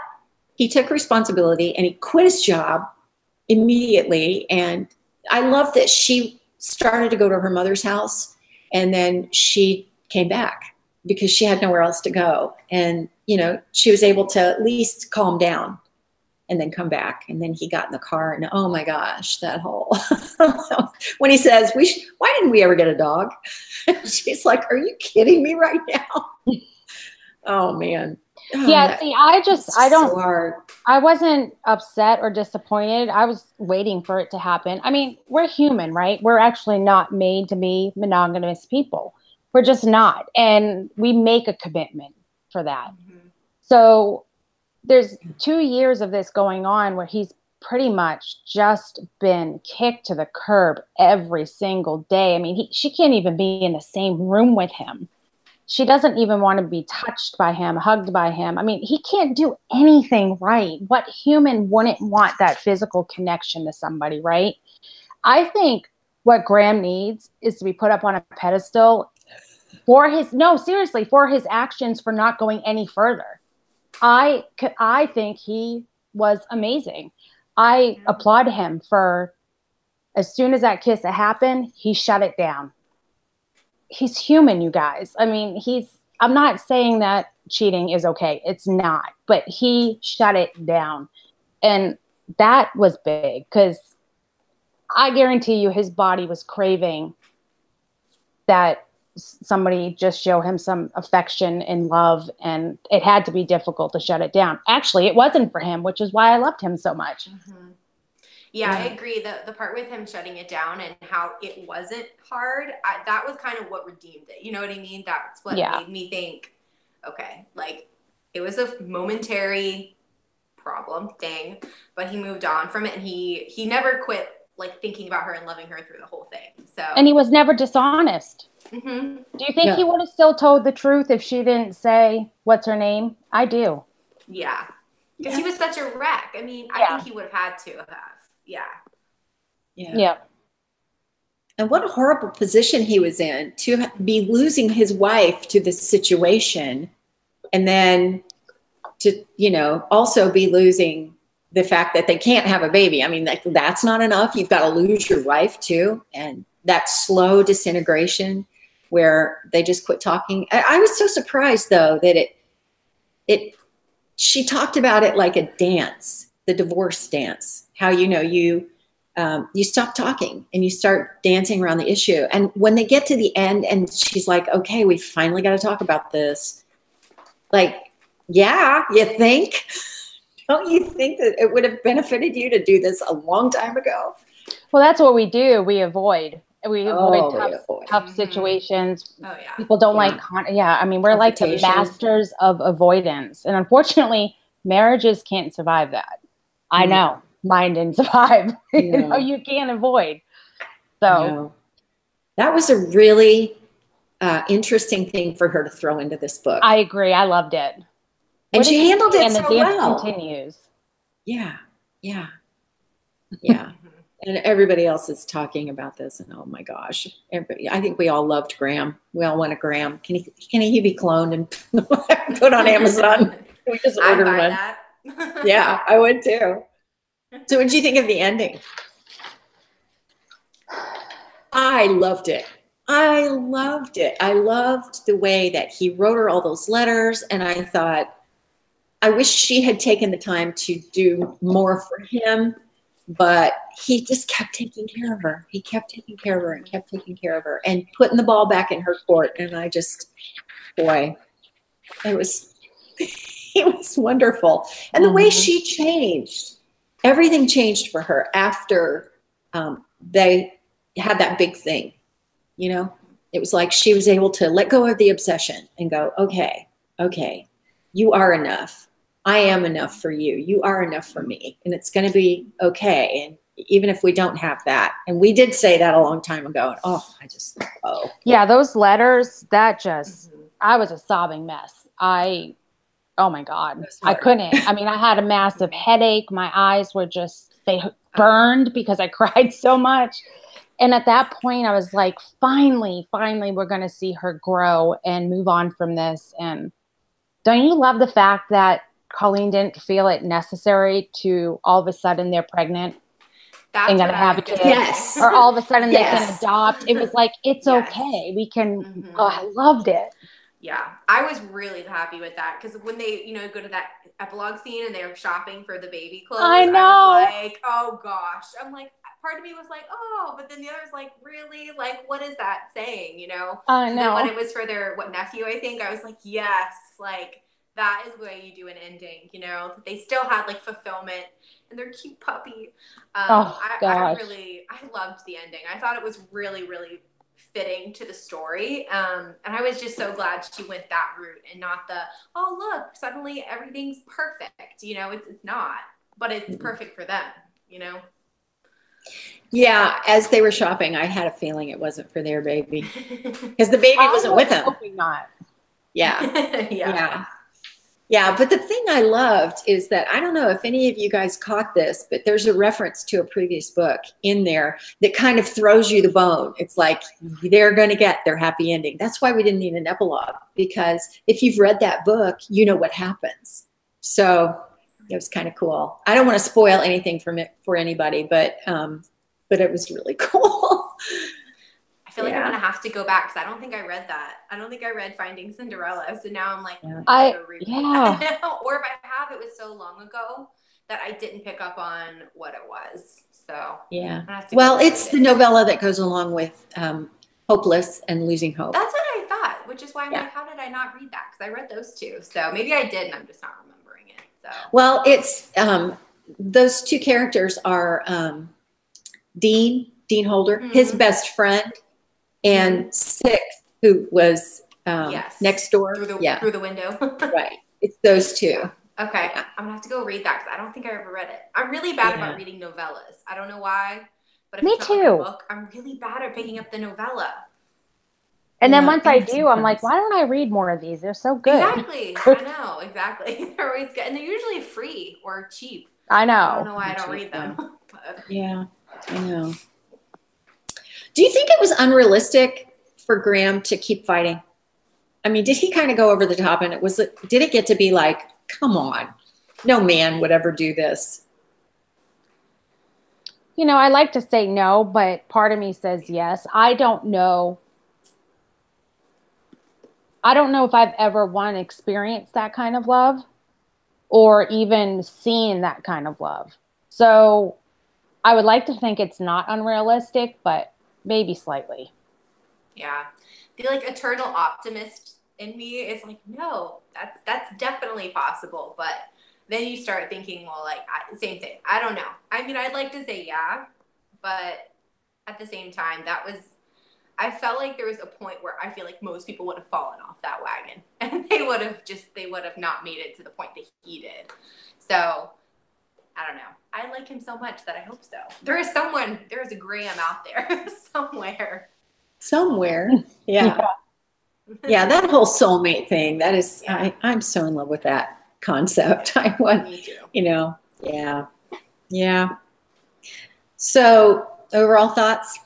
he took responsibility and he quit his job immediately. And I love that she started to go to her mother's house and then she came back because she had nowhere else to go. And, you know, she was able to at least calm down and then come back. And then he got in the car and oh my gosh, that whole, when he says, why didn't we ever get a dog? She's like, are you kidding me right now? Oh man. Oh, yeah, see, so I wasn't upset or disappointed. I was waiting for it to happen. I mean, we're human, right? We're actually not made to be monogamous people. We're just not. And we make a commitment for that. Mm-hmm. So there's 2 years of this going on where he's pretty much just been kicked to the curb every single day. I mean, she can't even be in the same room with him. She doesn't even want to be touched by him, hugged by him. I mean, he can't do anything right. What human wouldn't want that physical connection to somebody, right? I think what Graham needs is to be put up on a pedestal for his, no, seriously, for his actions for not going any further. I think he was amazing. I applaud him for, as soon as that kiss happened, he shut it down. He's human, you guys. I mean, I'm not saying that cheating is okay. It's not, but he shut it down. And that was big, because I guarantee you his body was craving that somebody just show him some affection and love, and it had to be difficult to shut it down. Actually, it wasn't for him, which is why I loved him so much. Yeah, I agree. The part with him shutting it down and how it wasn't hard, that was kind of what redeemed it. You know what I mean? That's what made me think, okay, like, it was a momentary problem thing, but he moved on from it, and he never quit, like, thinking about her and loving her through the whole thing. So, and he was never dishonest. Do you think he would have still told the truth if she didn't say what's her name? I do. Yeah, because he was such a wreck. I mean, I think he would have had to have. Yeah. And what a horrible position he was in, to be losing his wife to this situation, and then to, you know, also be losing the fact that they can't have a baby. I mean, that's not enough. You've got to lose your wife too. And that slow disintegration where they just quit talking. I was so surprised, though, that she talked about it like a dance, the divorce dance, how, you know, you stop talking and you start dancing around the issue. And when they get to the end and she's like, okay, we finally got to talk about this. Like, yeah, you think? Don't you think that it would have benefited you to do this a long time ago? Well, that's what we do. We avoid tough situations. Oh, yeah. People don't like, I mean, we're like the masters of avoidance. And unfortunately, marriages can't survive that. I know. Mine didn't survive. You know, you can't avoid. So that was a really interesting thing for her to throw into this book. I agree. I loved it. And she handled it so well. And the dance continues. Yeah. And everybody else is talking about this, and oh my gosh, everybody! I think we all loved Graham. We all want a Graham. Can he be cloned and put on Amazon? We just order one. That. Yeah, I would too. So, what did you think of the ending? I loved it. I loved the way that he wrote her all those letters, and I thought, I wish she had taken the time to do more for him. But he just kept taking care of her. He kept taking care of her and kept taking care of her and putting the ball back in her court. And I just, boy, it was wonderful. And the way she changed, everything changed for her after they had that big thing. You know, it was like she was able to let go of the obsession and go, okay, you are enough. I am enough for you. You are enough for me. And it's going to be okay. And even if we don't have that. And we did say that a long time ago. And yeah, those letters, that just, I was a sobbing mess. Oh my God, I couldn't. I mean, I had a massive headache. My eyes were just, they burned because I cried so much. And at that point I was like, finally, we're going to see her grow and move on from this. And don't you love the fact that Colleen didn't feel it necessary to all of a sudden they're pregnant and going to have a kid, or all of a sudden they can adopt. It was like, it's okay. We can, I loved it. Yeah. I was really happy with that. Cause when they, you know, go to that epilogue scene and they're shopping for the baby clothes, I know. I was like, oh gosh. I'm like, part of me was like, oh, but then the other was like, really? Like, what is that saying? You know? I know. And then when it was for their, nephew, I think, I was like, yes, like, that is the way you do an ending, you know. They still had like fulfillment and their cute puppy. I loved the ending. I thought it was really, really fitting to the story. And I was just so glad she went that route and not the, oh look, suddenly everything's perfect. You know, it's not, but it's perfect for them, you know. Yeah, as they were shopping, I had a feeling it wasn't for their baby because the baby wasn't with them. Hoping not. Yeah. Yeah, but the thing I loved is that I don't know if any of you guys caught this, but there's a reference to a previous book in there that kind of throws you the bone. It's like they're going to get their happy ending. That's why we didn't need an epilogue, because if you've read that book, you know what happens. So it was kind of cool. I don't want to spoil anything from it for anybody, but it was really cool. I feel like I'm gonna have to go back because I don't think I read that. I don't think I read Finding Cinderella, so now I'm like, I gotta reread that now. Or if I have, it was so long ago that I didn't pick up on what it was. So yeah, well, it's the novella that goes along with Hopeless and Losing Hope. That's what I thought, which is why I'm like, how did I not read that? Because I read those two, so maybe I did, and I'm just not remembering it. So well, it's those two characters are Dean Holder, his best friend, and Six, who was next door through the window. Right, it's those two. Yeah. Okay, I'm gonna have to go read that because I don't think I ever read it. I'm really bad about reading novellas. I don't know why, but if it's not like a book, I'm really bad at picking up the novella. And then once I do, I'm like, why don't I read more of these? They're so good. Exactly. I know, exactly. They're always good, and they're usually free or cheap. I know. I don't know why I don't read them. But. Yeah, I know. Do you think it was unrealistic for Graham to keep fighting? I mean, did he kind of go over the top, and did it get to be like, come on, no man would ever do this? You know, I like to say no, but part of me says yes. I don't know. I don't know if I've ever experienced that kind of love or even seen that kind of love. So I would like to think it's not unrealistic, but maybe slightly. Yeah. The like eternal optimist in me is like, no, that's definitely possible. But then you start thinking, well, like same thing. I don't know. I mean, I'd like to say yeah, but at the same time, I felt like there was a point where I feel like most people would have fallen off that wagon and they would have not made it to the point that he did. So I don't know. I like him so much that I hope so. There is a Graham out there somewhere. Yeah. Yeah, that whole soulmate thing, that is, I'm so in love with that concept. Me too. Yeah. So overall thoughts?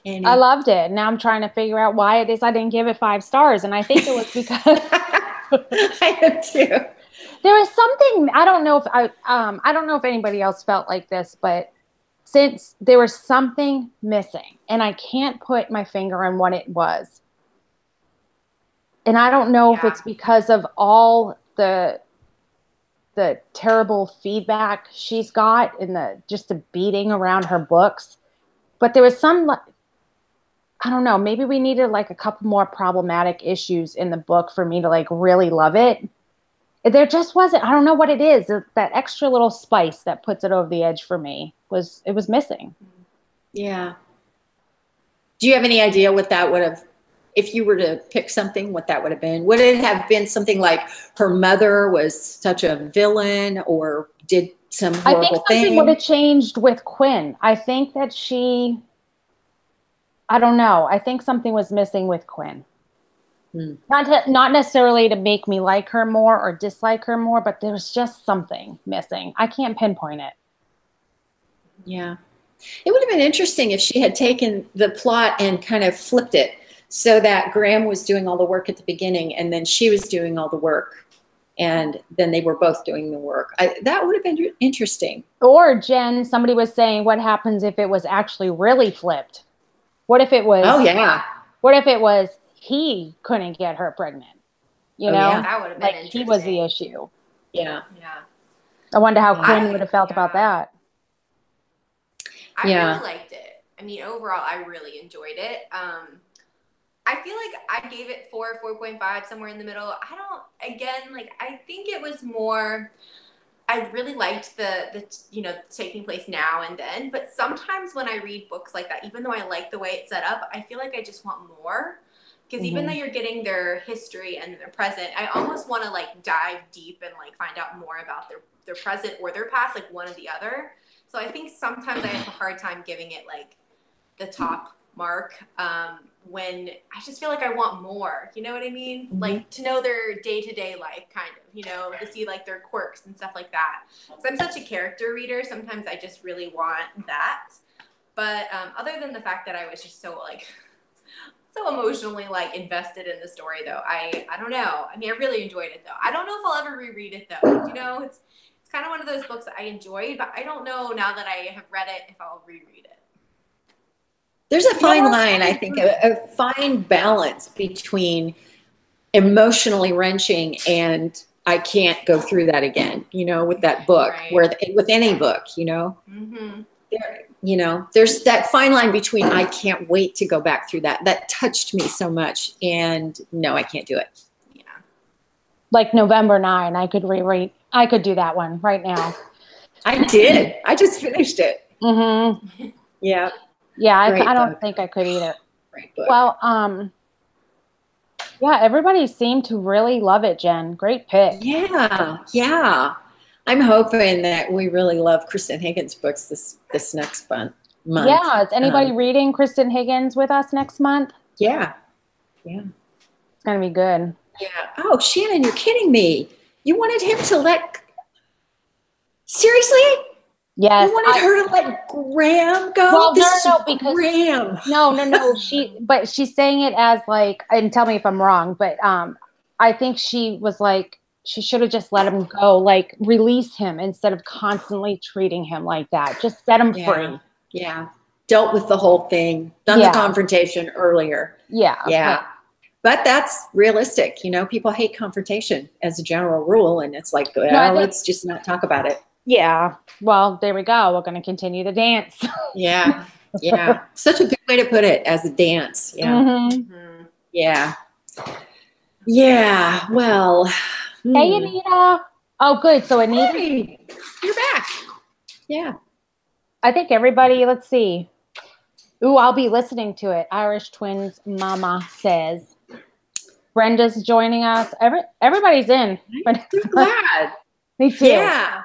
Annie? I loved it. Now I'm trying to figure out why it is I didn't give it 5 stars. And I think it was because I have too. There was something, I don't know if anybody else felt like this, but since there was something missing and I can't put my finger on what it was. And I don't know if it's because of all the terrible feedback she's got and just the beating around her books. But there was some, I don't know, maybe we needed like a couple more problematic issues in the book for me to like really love it. There just wasn't, I don't know what it is. That extra little spice that puts it over the edge for me was missing. Yeah. Do you have any idea what that would have, if you were to pick something, what that would have been? Would it have been something like her mother was such a villain or did some horrible thing? I think something would have changed with Quinn. I think that I don't know. I think something was missing with Quinn. Not necessarily to make me like her more or dislike her more, but there was just something missing. I can't pinpoint it. Yeah. It would have been interesting if she had taken the plot and kind of flipped it so that Graham was doing all the work at the beginning and then she was doing all the work and then they were both doing the work. That would have been interesting. Or Jen, somebody was saying, what happens if it was actually really flipped? What if it was? Oh, yeah. What if it was he couldn't get her pregnant? You know, that would have been interesting. He was the issue. Yeah. I wonder how Quinn would have felt about that. I really liked it. I mean, overall, I really enjoyed it. I feel like I gave it 4.5, somewhere in the middle. I think it was more, I really liked the taking place now and then, but sometimes when I read books like that, even though I like the way it's set up, I feel like I just want more. Because even though you're getting their history and their present, I almost want to like dive deep and like find out more about their present or their past, like one or the other. So I think sometimes I have a hard time giving it like the top mark. when I just feel like I want more, you know what I mean? Mm-hmm. Like to know their day-to-day life kind of, you know, to see like their quirks and stuff like that. So I'm such a character reader. Sometimes I just really want that. But other than the fact that I was just so like, so emotionally like invested in the story though, I don't know. I mean, I really enjoyed it though. I don't know if I'll ever reread it though. You know, it's kind of one of those books that I enjoyed, but I don't know now that I have read it if I'll reread it. There's a fine line, I think, a fine balance between emotionally wrenching and I can't go through that again, you know, with that book, where with any book, you know, you know, there's that fine line between I can't wait to go back through that. That touched me so much, and no, I can't do it. Yeah. Like November 9, I could reread. I could do that one right now. I did. I just finished it. Mm-hmm. Yeah. Yeah, I don't think I could either. Great book. Well, yeah, everybody seemed to really love it, Jen. Great pick. Yeah, yeah. I'm hoping that we really love Kristan Higgin's books this next month. Yeah, is anybody reading Kristan Higgins with us next month? Yeah, yeah. It's going to be good. Yeah. Oh, Shannon, you're kidding me. You wanted him to let... Seriously? Yes. You wanted her to let Graham go? Well, no, because Graham. No. But she's saying it as like, and tell me if I'm wrong, but I think she was like, she should have just let him go, like release him instead of constantly treating him like that. Just set him free. Yeah. Dealt with the whole thing. Done the confrontation earlier. Yeah. Yeah. But that's realistic. You know, people hate confrontation as a general rule. And it's like, well, let's just not talk about it. Yeah. Well, there we go. We're going to continue the dance. Yeah. Yeah. Such a good way to put it, as a dance. Yeah. Mm-hmm. Yeah. Yeah. Well. Hey, Anita. Oh, good. So, Anita. Hey, you're back. Yeah. I think everybody, let's see. Ooh, I'll be listening to it. Irish Twins Mama says. Brenda's joining us. Everybody's in. I'm glad. Me too. Yeah.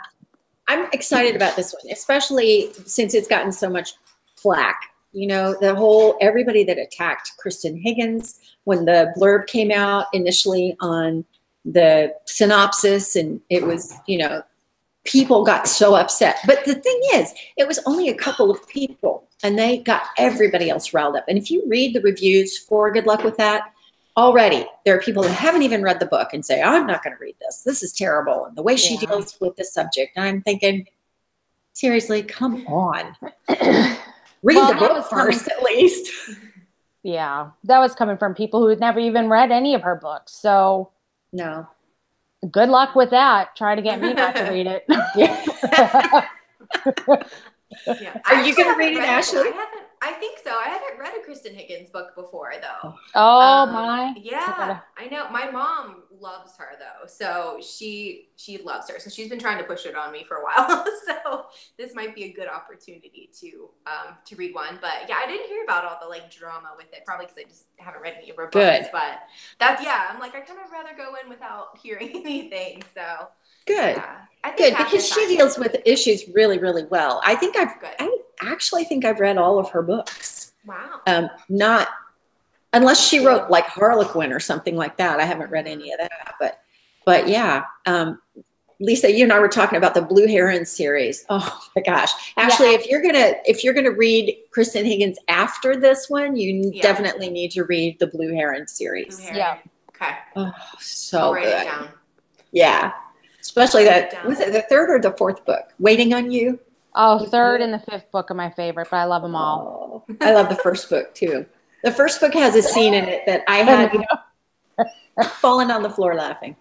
I'm excited about this one, especially since it's gotten so much flack. You know, everybody that attacked Kristan Higgins when the blurb came out initially on the synopsis, and it was, you know, people got so upset. But the thing is, it was only a couple of people, and they got everybody else riled up. And if you read the reviews for Good Luck With That, already there are people that haven't even read the book and say, I'm not going to read this. This is terrible. And the way she deals with this subject. And I'm thinking, seriously, come on. Read the book first, at least. Yeah. That was coming from people who had never even read any of her books. So no. Good luck with that. Try to get me not to read it. Yeah. Are you going to read it, Ashley? I think so. I haven't read a Kristan Higgins book before, though. Oh, my. Yeah, I know. My mom loves her, though. So she loves her. So she's been trying to push it on me for a while. So this might be a good opportunity to read one. But yeah, I didn't hear about all the like drama with it, probably because I just haven't read any of her books. Good. But that's, I'm like, I kind of rather go in without hearing anything. So good. Yeah, I think because she deals with issues really, really well. I actually think I've read all of her books. Wow. Not unless she wrote like Harlequin or something like that. I haven't read any of that, but yeah. Lisa, you and I were talking about the Blue Heron series. Oh my gosh. Ashley, if you're gonna read Kristan Higgins after this one, you definitely need to read the Blue Heron series. Blue Heron. Yeah. Okay. Oh, so I'll write good. it down. Yeah. Especially was it the third or the fourth book? Waiting on You? Oh, third and the fifth book are my favorite, but I love them all. Oh, I love the first book too. The first book has a scene in it that I had fallen on the floor laughing.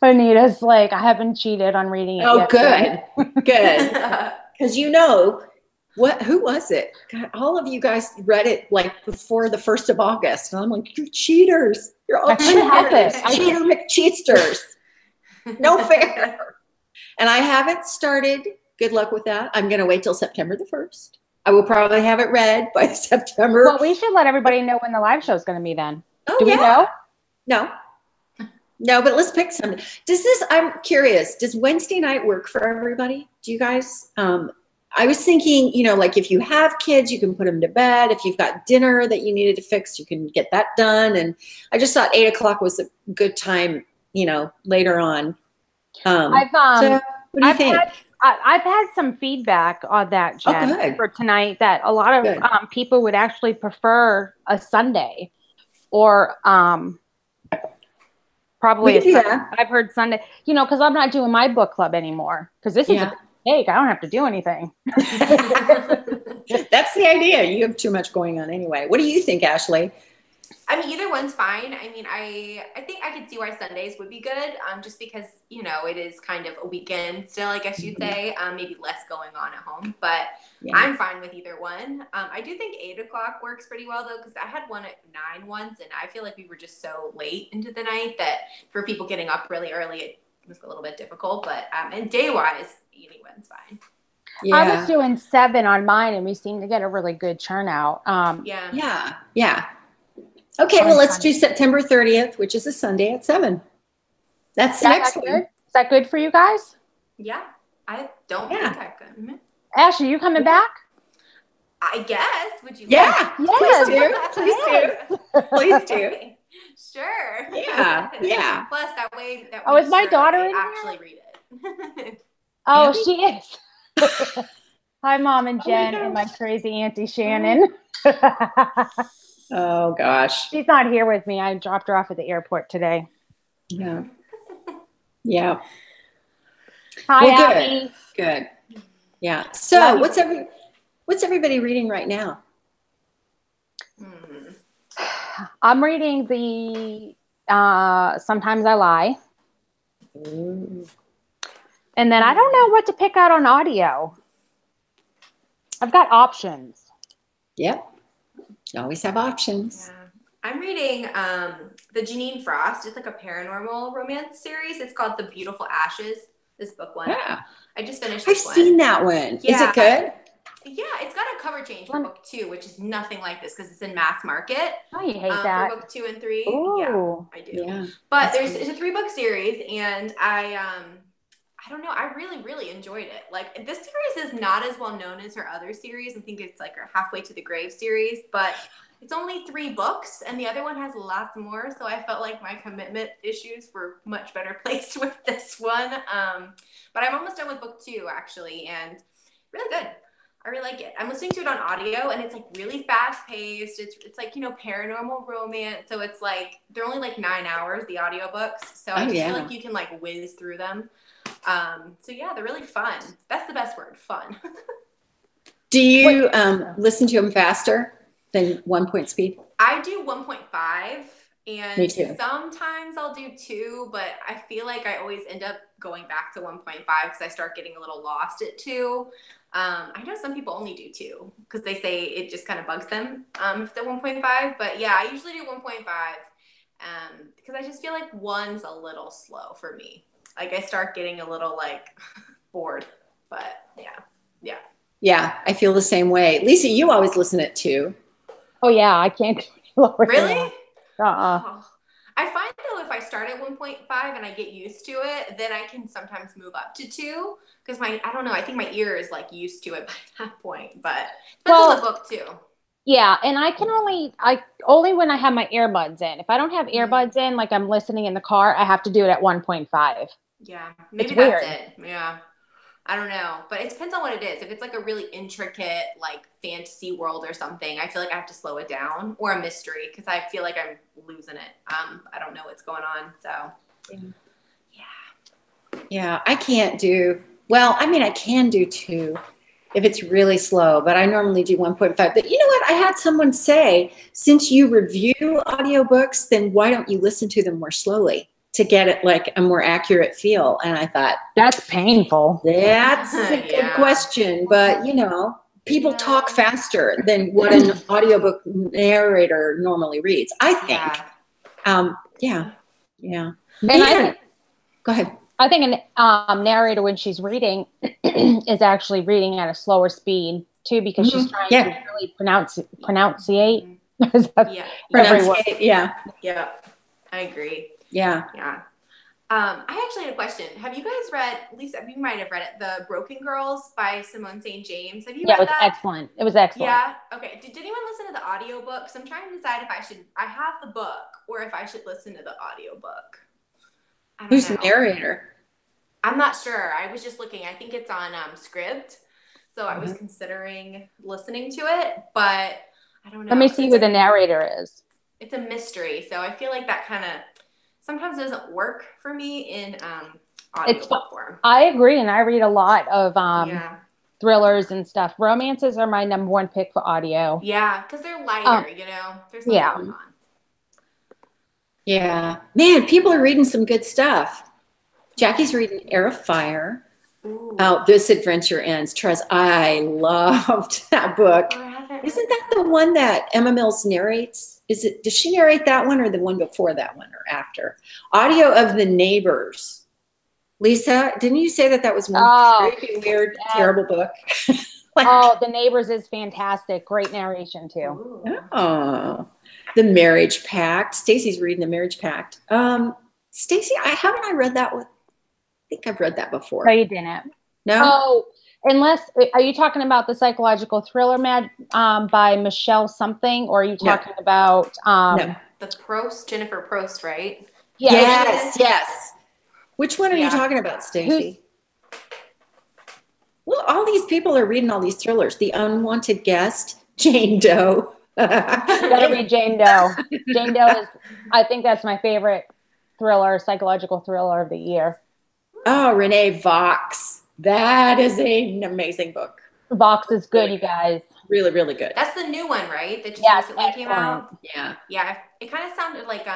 Anita's like, I haven't cheated on reading it yet. Good. Good. Because you know, who was it? God, all of you guys read it like before the 1st of August. And I'm like, you're cheaters. You're all cheaters. Cheater McCheatsters. No fair. And I haven't started Good Luck With That. I'm going to wait till September the 1st. I will probably have it read by September. Well, we should let everybody know when the live show is going to be then. Oh, Do we know? No, but let's pick something. I'm curious, does Wednesday night work for everybody? Do you guys, I was thinking, you know, like if you have kids, you can put them to bed. If you've got dinner that you needed to fix, you can get that done. And I just thought 8 o'clock was a good time, you know, later on. So what do you think? I've had some feedback on that, Jen, for tonight, that a lot of people would actually prefer a Sunday, or probably a Sunday. I've heard Sunday, you know, because I'm not doing my book club anymore, because this is a mistake. I don't have to do anything. That's the idea. You have too much going on anyway. What do you think, Ashley? I mean, either one's fine. I mean, I think I could see why Sundays would be good, just because, you know, it is kind of a weekend still, I guess you'd say, maybe less going on at home, but I'm fine with either one. I do think 8 o'clock works pretty well, though, because I had one at 9 once, and I feel like we were just so late into the night that for people getting up really early, it was a little bit difficult, but and day-wise, anyone's fine. Yeah. I was doing 7 on mine, and we seemed to get a really good turnout. Yeah. Okay, well, let's do September 30th, which is a Sunday at 7. That's the next one. Is that good for you guys? Yeah, I don't think I could. Ashley, you coming back? I guess. Would you? Yeah. Please do. Please do. Sure. Yeah. Plus, that way is my daughter in actually here? Read it. Oh, she is. Hi, Mom and Jen, and my crazy Auntie Shannon. Oh, gosh. She's not here with me. I dropped her off at the airport today. Yeah. Hi, Abby. Good. Yeah. So what's everybody reading right now? I'm reading the Sometimes I Lie. Ooh. And then I don't know what to pick out on audio. I've got options. Yep. You always have options. Yeah. I'm reading the Janine Frost. It's like a paranormal romance series. It's called The Beautiful Ashes. This book one. Yeah. I just finished this one. I've seen that one. Yeah. Is it good? Yeah, it's got a cover change for book 2, which is nothing like this because it's in mass market. Oh, you hate that. For book 2 and 3. Ooh. Yeah, I do. Yeah. But it's a 3-book series, and I don't know. I really, really enjoyed it. Like, this series is not as well known as her other series. I think it's like her Halfway to the Grave series, but it's only 3 books, and the other one has lots more. So I felt like my commitment issues were much better placed with this one. But I'm almost done with book 2, actually, and really good. I really like it. I'm listening to it on audio, and it's like really fast paced. It's like, you know, paranormal romance. So it's like, they're only like 9 hours, the audiobooks. So I just feel like you can like whiz through them. So yeah, they're really fun. That's the best word, fun. Do you listen to them faster than 1 speed? I do 1.5, and me too. Sometimes I'll do 2, but I feel like I always end up going back to 1.5 because I start getting a little lost at 2. I know some people only do 2 because they say it just kind of bugs them if they're 1.5, but yeah, I usually do 1.5 because I just feel like 1's a little slow for me. Like, I start getting a little, like, bored. But, yeah. Yeah, I feel the same way. Lisa, you always listen at 2. Oh, yeah, I can't do any lower. Really? Oh. I find, though, if I start at 1.5 and I get used to it, then I can sometimes move up to 2. Because I don't know, I think my ear is, like, used to it by that point. But that's in the book, too. Yeah, and I only when I have my earbuds in. If I don't have earbuds in, like I'm listening in the car, I have to do it at 1.5. Yeah, maybe that's it. Yeah, I don't know, but it depends on what it is. If it's like a really intricate, like fantasy world or something, I feel like I have to slow it down, or a mystery, because I feel like I'm losing it. I don't know what's going on, so yeah. I can't do well. I mean, I can do 2 if it's really slow, but I normally do 1.5. But you know what? I had someone say, since you review audiobooks, then why don't you listen to them more slowly to get it like a more accurate feel? And I thought, that's painful. That's a good question. But, you know, people talk faster than what an audiobook narrator normally reads, I think. And go ahead. I think a narrator, when she's reading, is actually reading at a slower speed too, because she's trying to really pronunciate. Pronunciate. Yeah, I agree. Yeah. I actually had a question. Have you guys read, Lisa, you might have read it, The Broken Girls by Simone St. James. Have you Yeah, read it was that? excellent. It was excellent. Yeah. Okay. Did anyone listen to the audiobook? So I'm trying to decide if I have the book or if I should listen to the audiobook. I don't Who's know. the narrator? I'm not sure. I was just looking. I think it's on Scribd. So I was considering listening to it, but I don't know. Let me see who the narrator is. It's a mystery. So I feel like that kind of sometimes doesn't work for me in audiobook form. I agree, and I read a lot of thrillers and stuff. Romances are my number one pick for audio. Yeah, because they're lighter, you know? There's nothing going on. Yeah. Man, people are reading some good stuff. Jackie's reading Air of Fire. Ooh. This Adventure Ends. Trez, I loved that book. Isn't that the one that Emma Mills narrates? Does she narrate that one or the one before that one or after? Audio of the Neighbors. Lisa, didn't you say that was one creepy, weird, terrible book? The Neighbors is fantastic. Great narration too. Ooh. Oh, The Marriage Pact. Stacy's reading The Marriage Pact. Stacy, haven't I read that one? I think I've read that before. No, you didn't. No? Oh, are you talking about the psychological thriller by Michelle something, or are you talking about the Prost, Jennifer Prost, right? Yeah, yes. Which one are you talking about, Stacy? Well, all these people are reading all these thrillers. The Unwanted Guest, Jane Doe. You gotta read Jane Doe. Jane Doe is, I think that's my favorite psychological thriller of the year. Oh, Renee Vox. That is an amazing book. Vox is good, you guys. Really, really good. That's the new one, right? That just recently came out. Yeah. Yeah. It kind of sounded like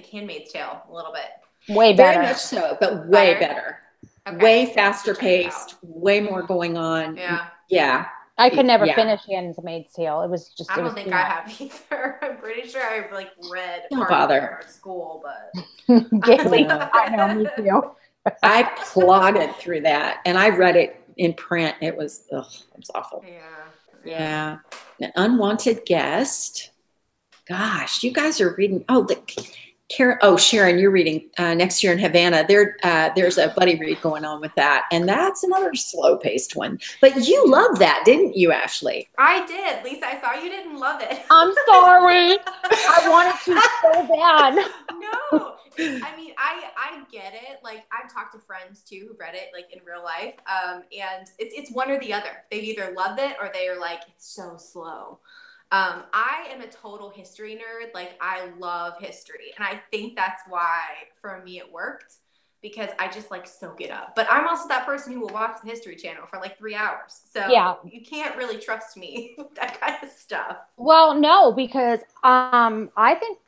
Handmaid's Tale a little bit. Way better. Very much so, but way better. Okay. Way faster paced, way more going on. Yeah. Yeah. I could never finish Handmaid's Tale. It was just. I don't think I have either. I'm pretty sure I've read don't bother. Our school, but I know, me too. I plodded through that, and I read it in print. It was awful. Yeah. An Unwanted Guest. Gosh, you guys are reading. Sharon, you're reading Next Year in Havana. There's a buddy read going on with that, and that's another slow-paced one. But you loved that, didn't you, Ashley? I did, Lisa. I saw you didn't love it. I'm sorry. I wanted to so bad. No, I mean, I get it. I've talked to friends too who read it in real life, and it's one or the other. They've either loved it or they are it's so slow. I am a total history nerd. I love history. And I think that's why for me it worked, because I just soak it up. But I'm also that person who will watch the History Channel for 3 hours. So you can't really trust me with that kind of stuff. Well, no, because I think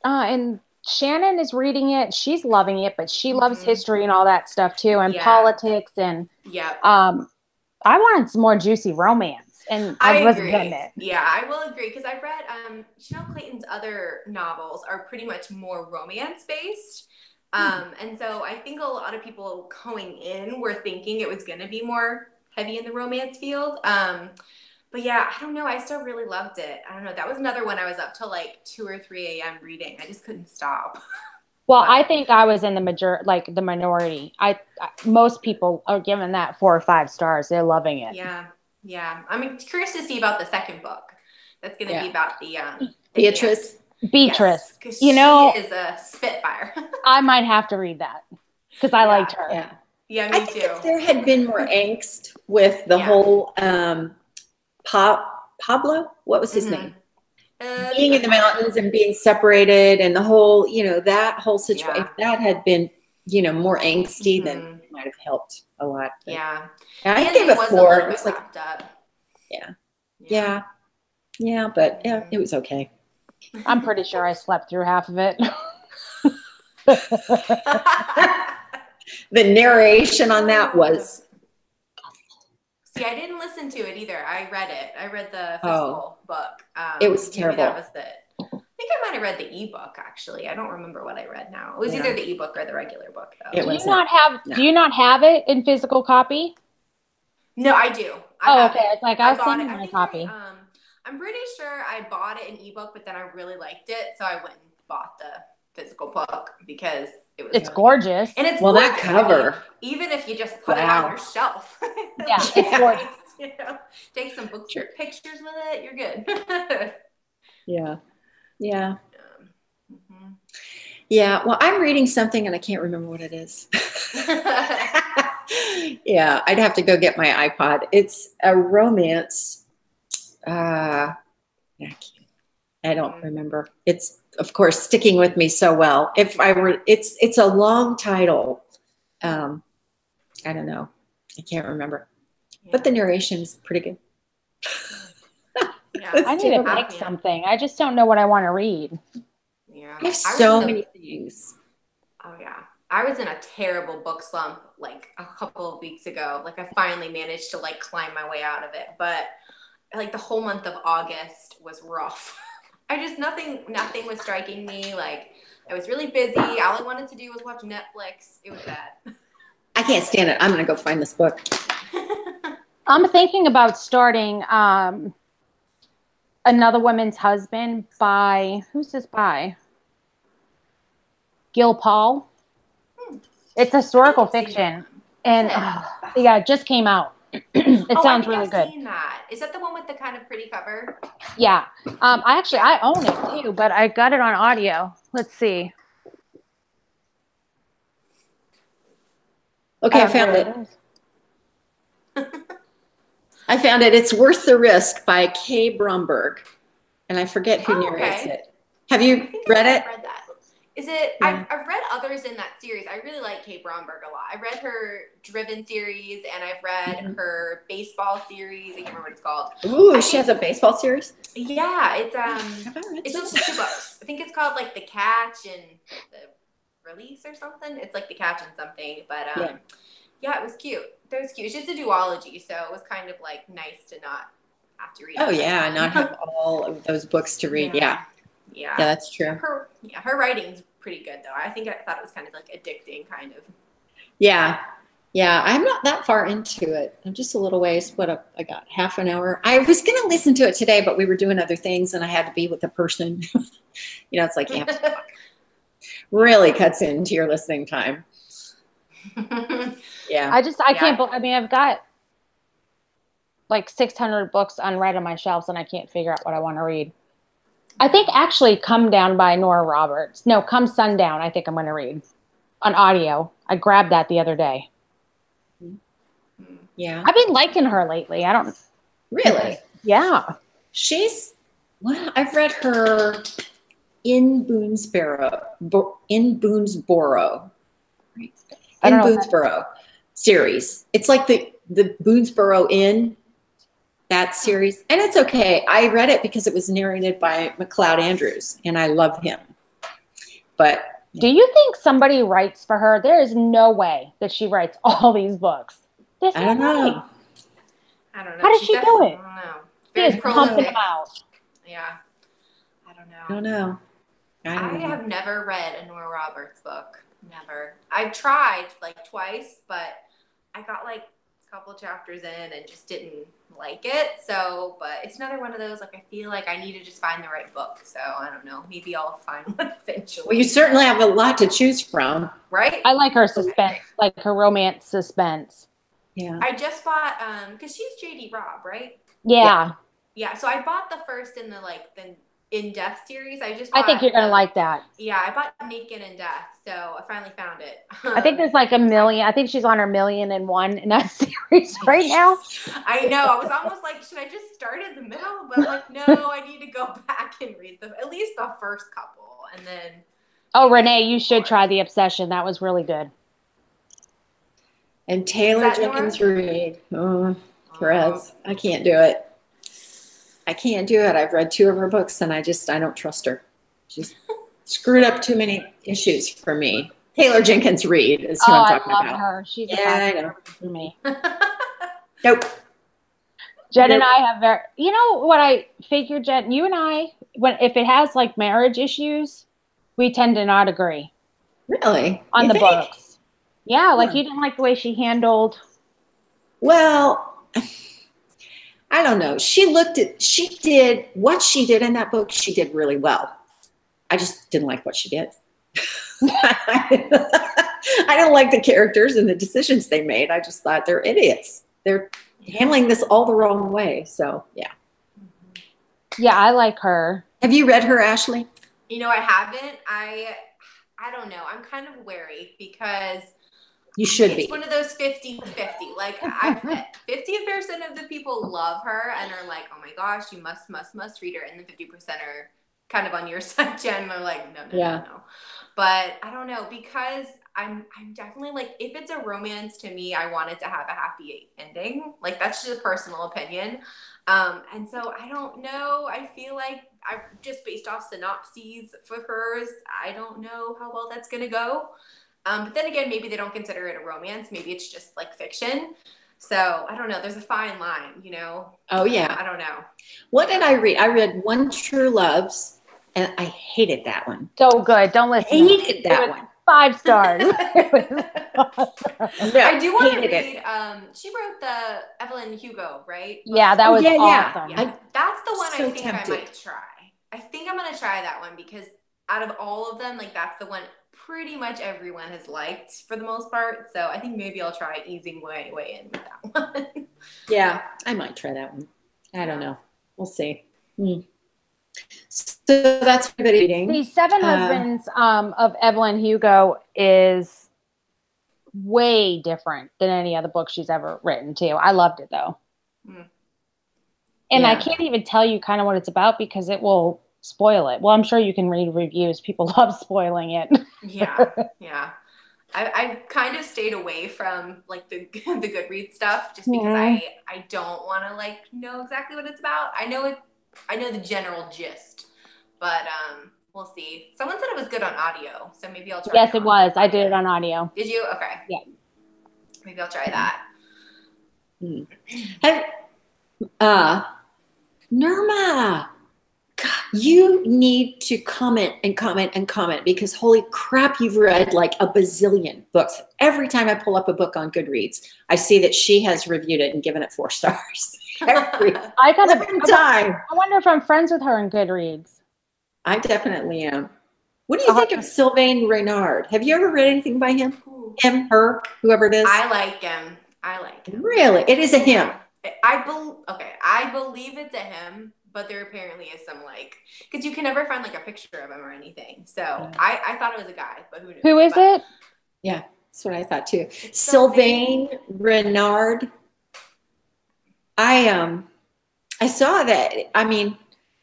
and Shannon is reading it. She's loving it, but she loves history and all that stuff too, and politics and I wanted some more juicy romance. And I wasn't getting it. Yeah, I will agree, because I've read Chanel Clayton's other novels are pretty much more romance based. And so I think a lot of people going in were thinking it was going to be more heavy in the romance field. But yeah, I don't know. I still really loved it. I don't know. That was another one I was up till 2 or 3 a.m. reading. I just couldn't stop. Well, I think I was in the minority. Most people are giving that 4 or 5 stars. They're loving it. Yeah. I'm curious to see about the second book. That's going to be about the Beatrice. Beatrice. Yes, she is a spitfire. I might have to read that because I liked her. Yeah, me I think too. if there had been more angst with the whole Pablo, what was his name? Being in the mountains and being separated, and the whole, that whole situation, if that had been, more angsty, then it might have helped a lot. But, I gave it 4. It was but it was okay. I'm pretty sure I slept through half of it. The narration on that was. See, I didn't listen to it either. I read it. I read the physical book. It was terrible. That was it. I think I might have read the ebook, actually. I don't remember what I read now. It was either the ebook or the regular book, though. Do you not have it in physical copy? No, I do. Okay. It's I was thinking my copy. I'm pretty sure I bought it in ebook, but then I really liked it, so I went and bought physical book because it's gorgeous. And it's well, gorgeous. that cover. I mean, even if you just put it on your shelf. Yeah, it's gorgeous. You know, take some pictures with it, you're good. Yeah. Yeah. Mm-hmm. Yeah. Well, I'm reading something and I can't remember what it is. Yeah, I'd have to go get my iPod. It's a romance. I don't remember. It's, of course, sticking with me so well. If I were, it's a long title. I don't know. I can't remember. Yeah. But the narration is pretty good. Yeah. I need to pick something. I just don't know what I want to read. Yeah. I have so many things. Oh, yeah. I was in a terrible book slump like a couple of weeks ago. Like I finally managed to like climb my way out of it. But like the whole month of August was rough. Nothing was striking me. Like I was really busy. All I wanted to do was watch Netflix. It was bad. I can't stand it. I'm going to go find this book. I'm thinking about starting Another Woman's Husband by, who's this by? Gil Paul. It's historical fiction. And yeah, it just came out. It sounds really good. I've seen that. Is that the one with the kind of pretty cover? Yeah. I own it too, but I got it on audio. Let's see. Okay, I found it. I found it. It's Worth the Risk by Kay Bromberg. And I forget who narrates it. Have you read it? I've read that. Is it? Yeah. I've read others in that series. I really like Kay Bromberg a lot. I read her Driven series, and I've read her baseball series. I can't remember what it's called. Ooh, she has a baseball series? Yeah, it's just 2 books. I think it's called like The Catch and The Release or something. It's like The Catch and something. But yeah, it was cute. It was cute. It's just a duology, so it was kind of like nice to not have to read. Oh yeah, not have all of those books to read. Yeah. Yeah, that's true. Her writing's pretty good though. I thought it was kind of like addicting, kind of. Yeah, I'm not that far into it. I'm just a little ways. I got half an hour. I was going to listen to it today, but we were doing other things, and I had to be with a person. It's like you have to talk. Really cuts into your listening time. Yeah, I can't. I mean, I've got like 600 books unread on my shelves, and I can't figure out what I want to read. I think actually Come Down by Nora Roberts. No, Come Sundown, I think I'm going to read on audio. I grabbed that the other day. Yeah. I've been liking her lately. I don't. Really? Yeah. I've read her in Boonesboro. In Boonesboro series. It's like the Boonesboro Inn. That series, and it's okay. I read it because it was narrated by McLeod Andrews, and I love him. But do you think somebody writes for her? There is no way that she writes all these books. I don't know. How does she do it? I don't know. Very pumping them out. Yeah. I don't know. I have never read a Nora Roberts book. Never. I've tried like twice, but I got like couple chapters in and just didn't like it. So, but it's another one of those, like, I feel like I need to just find the right book. So I don't know, maybe I'll find one eventually. Well, you certainly have a lot to choose from. Right? I like her suspense, like her romance suspense. Yeah. I just bought, cause she's J.D. Robb, right? Yeah. Yeah. So I bought the first in the In Death series. I think you're going to like that. Yeah, I bought Naked in Death, so I finally found it. I think there's like 1 million. I think she's on her 1,000,001 in that series right now. I know. I was almost like, should I just start in the middle? But I'm like, no, I need to go back and read at least the first couple, and then. Oh, Renee, you should try The Obsession. That was really good. And Taylor Jenkins Reid. Oh, Perez. I can't do it. I've read 2 of her books, and I don't trust her. She's screwed up too many issues for me. Taylor Jenkins Reid is who I'm talking about. I love her. She's I know. For me. Nope. Jen and I have you know what I figured, Jen? You and I, if it has like marriage issues, we tend to not agree. Really? On the books. Yeah, like you didn't like the way she handled. Well, I don't know. She did what she did in that book. She did really well. I just didn't like what she did. I don't like the characters and the decisions they made. I just thought they're idiots. They're handling this all the wrong way. So yeah. Yeah, I like her. Have you read her, Ashley? You know, I haven't. I don't know. I'm kind of wary because you should it's be. One of those 50-50. Like 50% of the people love her and are like, oh my gosh, you must read her. And the 50% are kind of on your side, Jen. They're like, no. But I don't know, because I'm definitely like, if it's a romance, to me, I want it to have a happy ending. Like, that's just a personal opinion. And so I don't know. I feel like I just based off synopses for hers, I don't know how well that's going to go. But then again, maybe they don't consider it a romance. Maybe it's just like fiction. So I don't know. There's a fine line, you know? Oh yeah. I don't know. What did I read? I read One True Loves, and I hated that one. So good. Don't listen. I hated that one. 5 stars. I do want to read. She wrote the Evelyn Hugo, right? Yeah, that was awesome. Yeah. That's the one so I think tempted. I might try. I think I'm gonna try that one because out of all of them, like that's the one pretty much everyone has liked for the most part. So I think maybe I'll try easing way in with that one. Yeah, I might try that one. I don't know. We'll see. So that's everybody reading. The Seven Husbands of Evelyn Hugo is way different than any other book she's ever written too. I loved it though. And I can't even tell you kind of what it's about because it will spoil it. Well, I'm sure you can read reviews. People love spoiling it. Yeah. I've kind of stayed away from like the Goodreads stuff just because I don't want to like know exactly what it's about. I know the general gist, but we'll see. Someone said it was good on audio, so maybe I'll try. Yes, it was. I did it on audio. Did you? Okay. Yeah. Maybe I'll try that. Nirma, God, you need to comment because holy crap, you've read like a bazillion books. Every time I pull up a book on Goodreads, I see that she has reviewed it and given it 4 stars. Every time. I wonder if I'm friends with her in Goodreads. I definitely am. What do you think of Sylvain Reynard? Have you ever read anything by him? Him, her, whoever it is? I like him. Really? It is a him. I believe it's a him, but there apparently is some like, because you can never find like a picture of him or anything. So I thought it was a guy, but who knows? Who is it? Yeah, that's what I thought too. Sylvain Reynard. I saw that. I mean,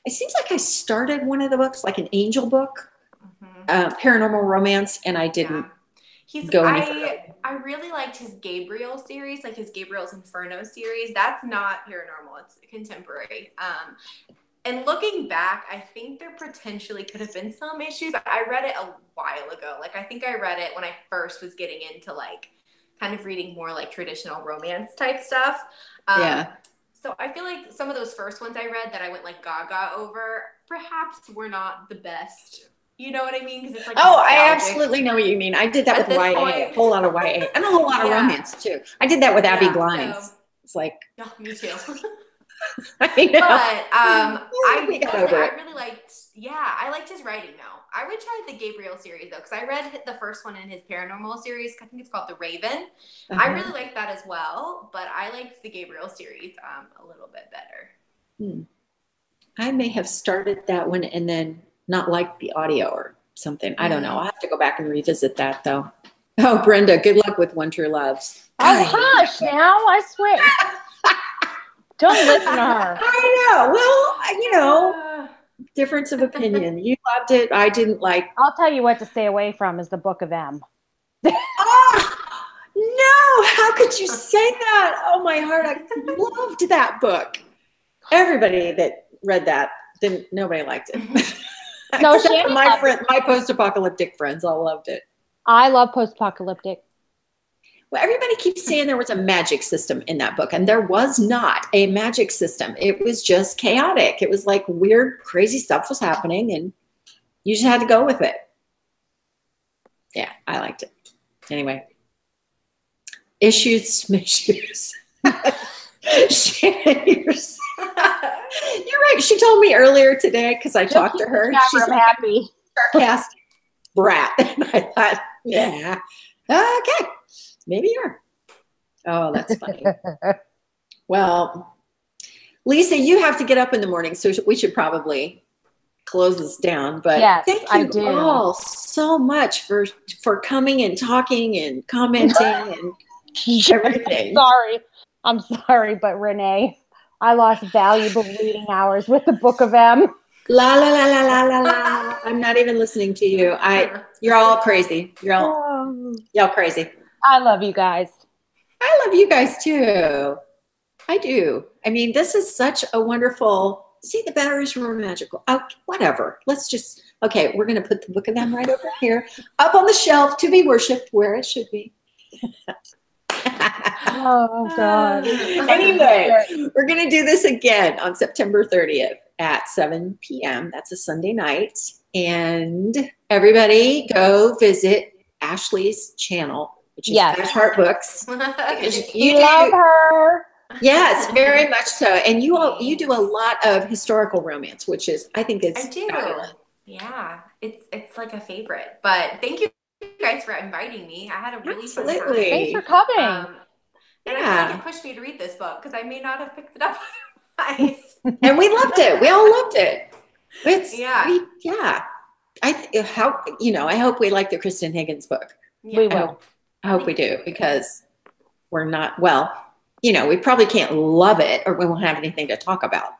it seems like I started one of the books, like an angel book, paranormal romance, and I didn't go any further. I really liked his Gabriel series, like his Gabriel's Inferno series. That's not paranormal, it's contemporary. And looking back, I think there potentially could have been some issues. I read it a while ago. Like, I think I read it when I first was getting into like kind of reading more like traditional romance type stuff. So I feel like some of those first ones I read that I went like gaga over perhaps were not the best. You know what I mean? Because it's like I absolutely know what you mean. I did that with YA, a whole lot of YA, and a whole lot of romance too. I did that with Abby Glines. So, it's like, me too. I know. But I really liked. I liked his writing though. I would try the Gabriel series though, because I read the first one in his paranormal series. I think it's called The Raven. I really liked that as well, but I liked the Gabriel series a little bit better. I may have started that one and then not liked the audio or something. I don't know. I'll have to go back and revisit that though. Oh, Brenda, good luck with One True Loves. Oh, hush now, I swear. Don't listen to her. I know. Well, you know, difference of opinion. You loved it. I didn't like. I'll tell you what to stay away from is the Book of M. Oh, no. How could you say that? Oh, my heart. I loved that book. Everybody that read that, nobody liked it. No, my post-apocalyptic friends all loved it. I love post-apocalyptic. Well, everybody keeps saying there was a magic system in that book, and there was not a magic system. It was just chaotic. It was like weird, crazy stuff was happening, and you just had to go with it. Yeah, I liked it. Anyway, issues. Shannon, you're right. She told me earlier today because I talked to her. She's like, happy. Sarcastic. brat. And I thought, yeah, okay, maybe you are. Oh, that's funny. Well, Lisa, you have to get up in the morning, so we should probably close this down. But yes, thank you all so much for coming and talking and commenting and everything. I'm sorry, but Renee, I lost valuable reading hours with the Book of M. La la la la la la la. I'm not even listening to you. You're all crazy. Y'all crazy. I love you guys. I love you guys too. I do. I mean, this is such a wonderful. See, the batteries were magical. Oh, whatever. Let's just. Okay, we're gonna put the Book of them right over here, up on the shelf to be worshipped where it should be. Oh God. Anyway, we're gonna do this again on September 30th at 7 p.m. That's a Sunday night, and everybody go visit Ashley's channel, which is Ash Heart Books. You love her. Yes, very much so. And you do a lot of historical romance, which is I think it's I do. Fabulous. Yeah, it's like a favorite. But thank you guys for inviting me. I had a really fun time. Thanks for coming. And I feel like it pushed me to read this book because I may not have picked it up otherwise. And we loved it. We all loved it. I hope we like the Kristan Higgins book. Yeah, we will. I hope we do, because we're not, well, we probably can't love it or we won't have anything to talk about.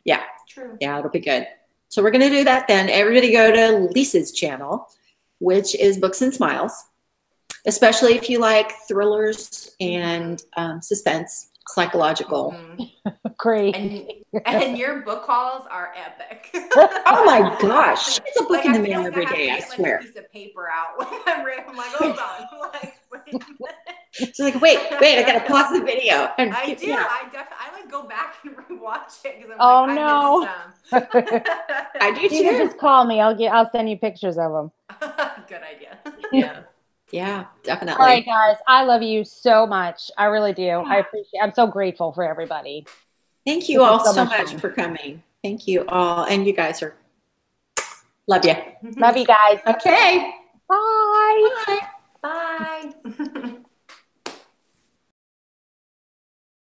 Yeah. True. Yeah, it'll be good. So we're going to do that then. Everybody go to Lisa's channel, which is Books and Smiles, especially if you like thrillers and suspense, psychological. Mm-hmm. Great. And your book hauls are epic. Oh my gosh. It's a book in the mail every day, I swear. A piece of paper out when I'm reading. I'm like, hold on. Wait a minute. She's like, wait, I gotta pause the video. And I do. Yeah. I like go back and rewatch it because I'm I do too. You can just call me. I'll send you pictures of them. Good idea. Yeah, definitely. All right, guys. I love you so much. I really do. I appreciate. I'm so grateful for everybody. Thank you all so much for coming. Thank you all, and you guys are. Love you. Love you guys. Okay. Bye. Bye.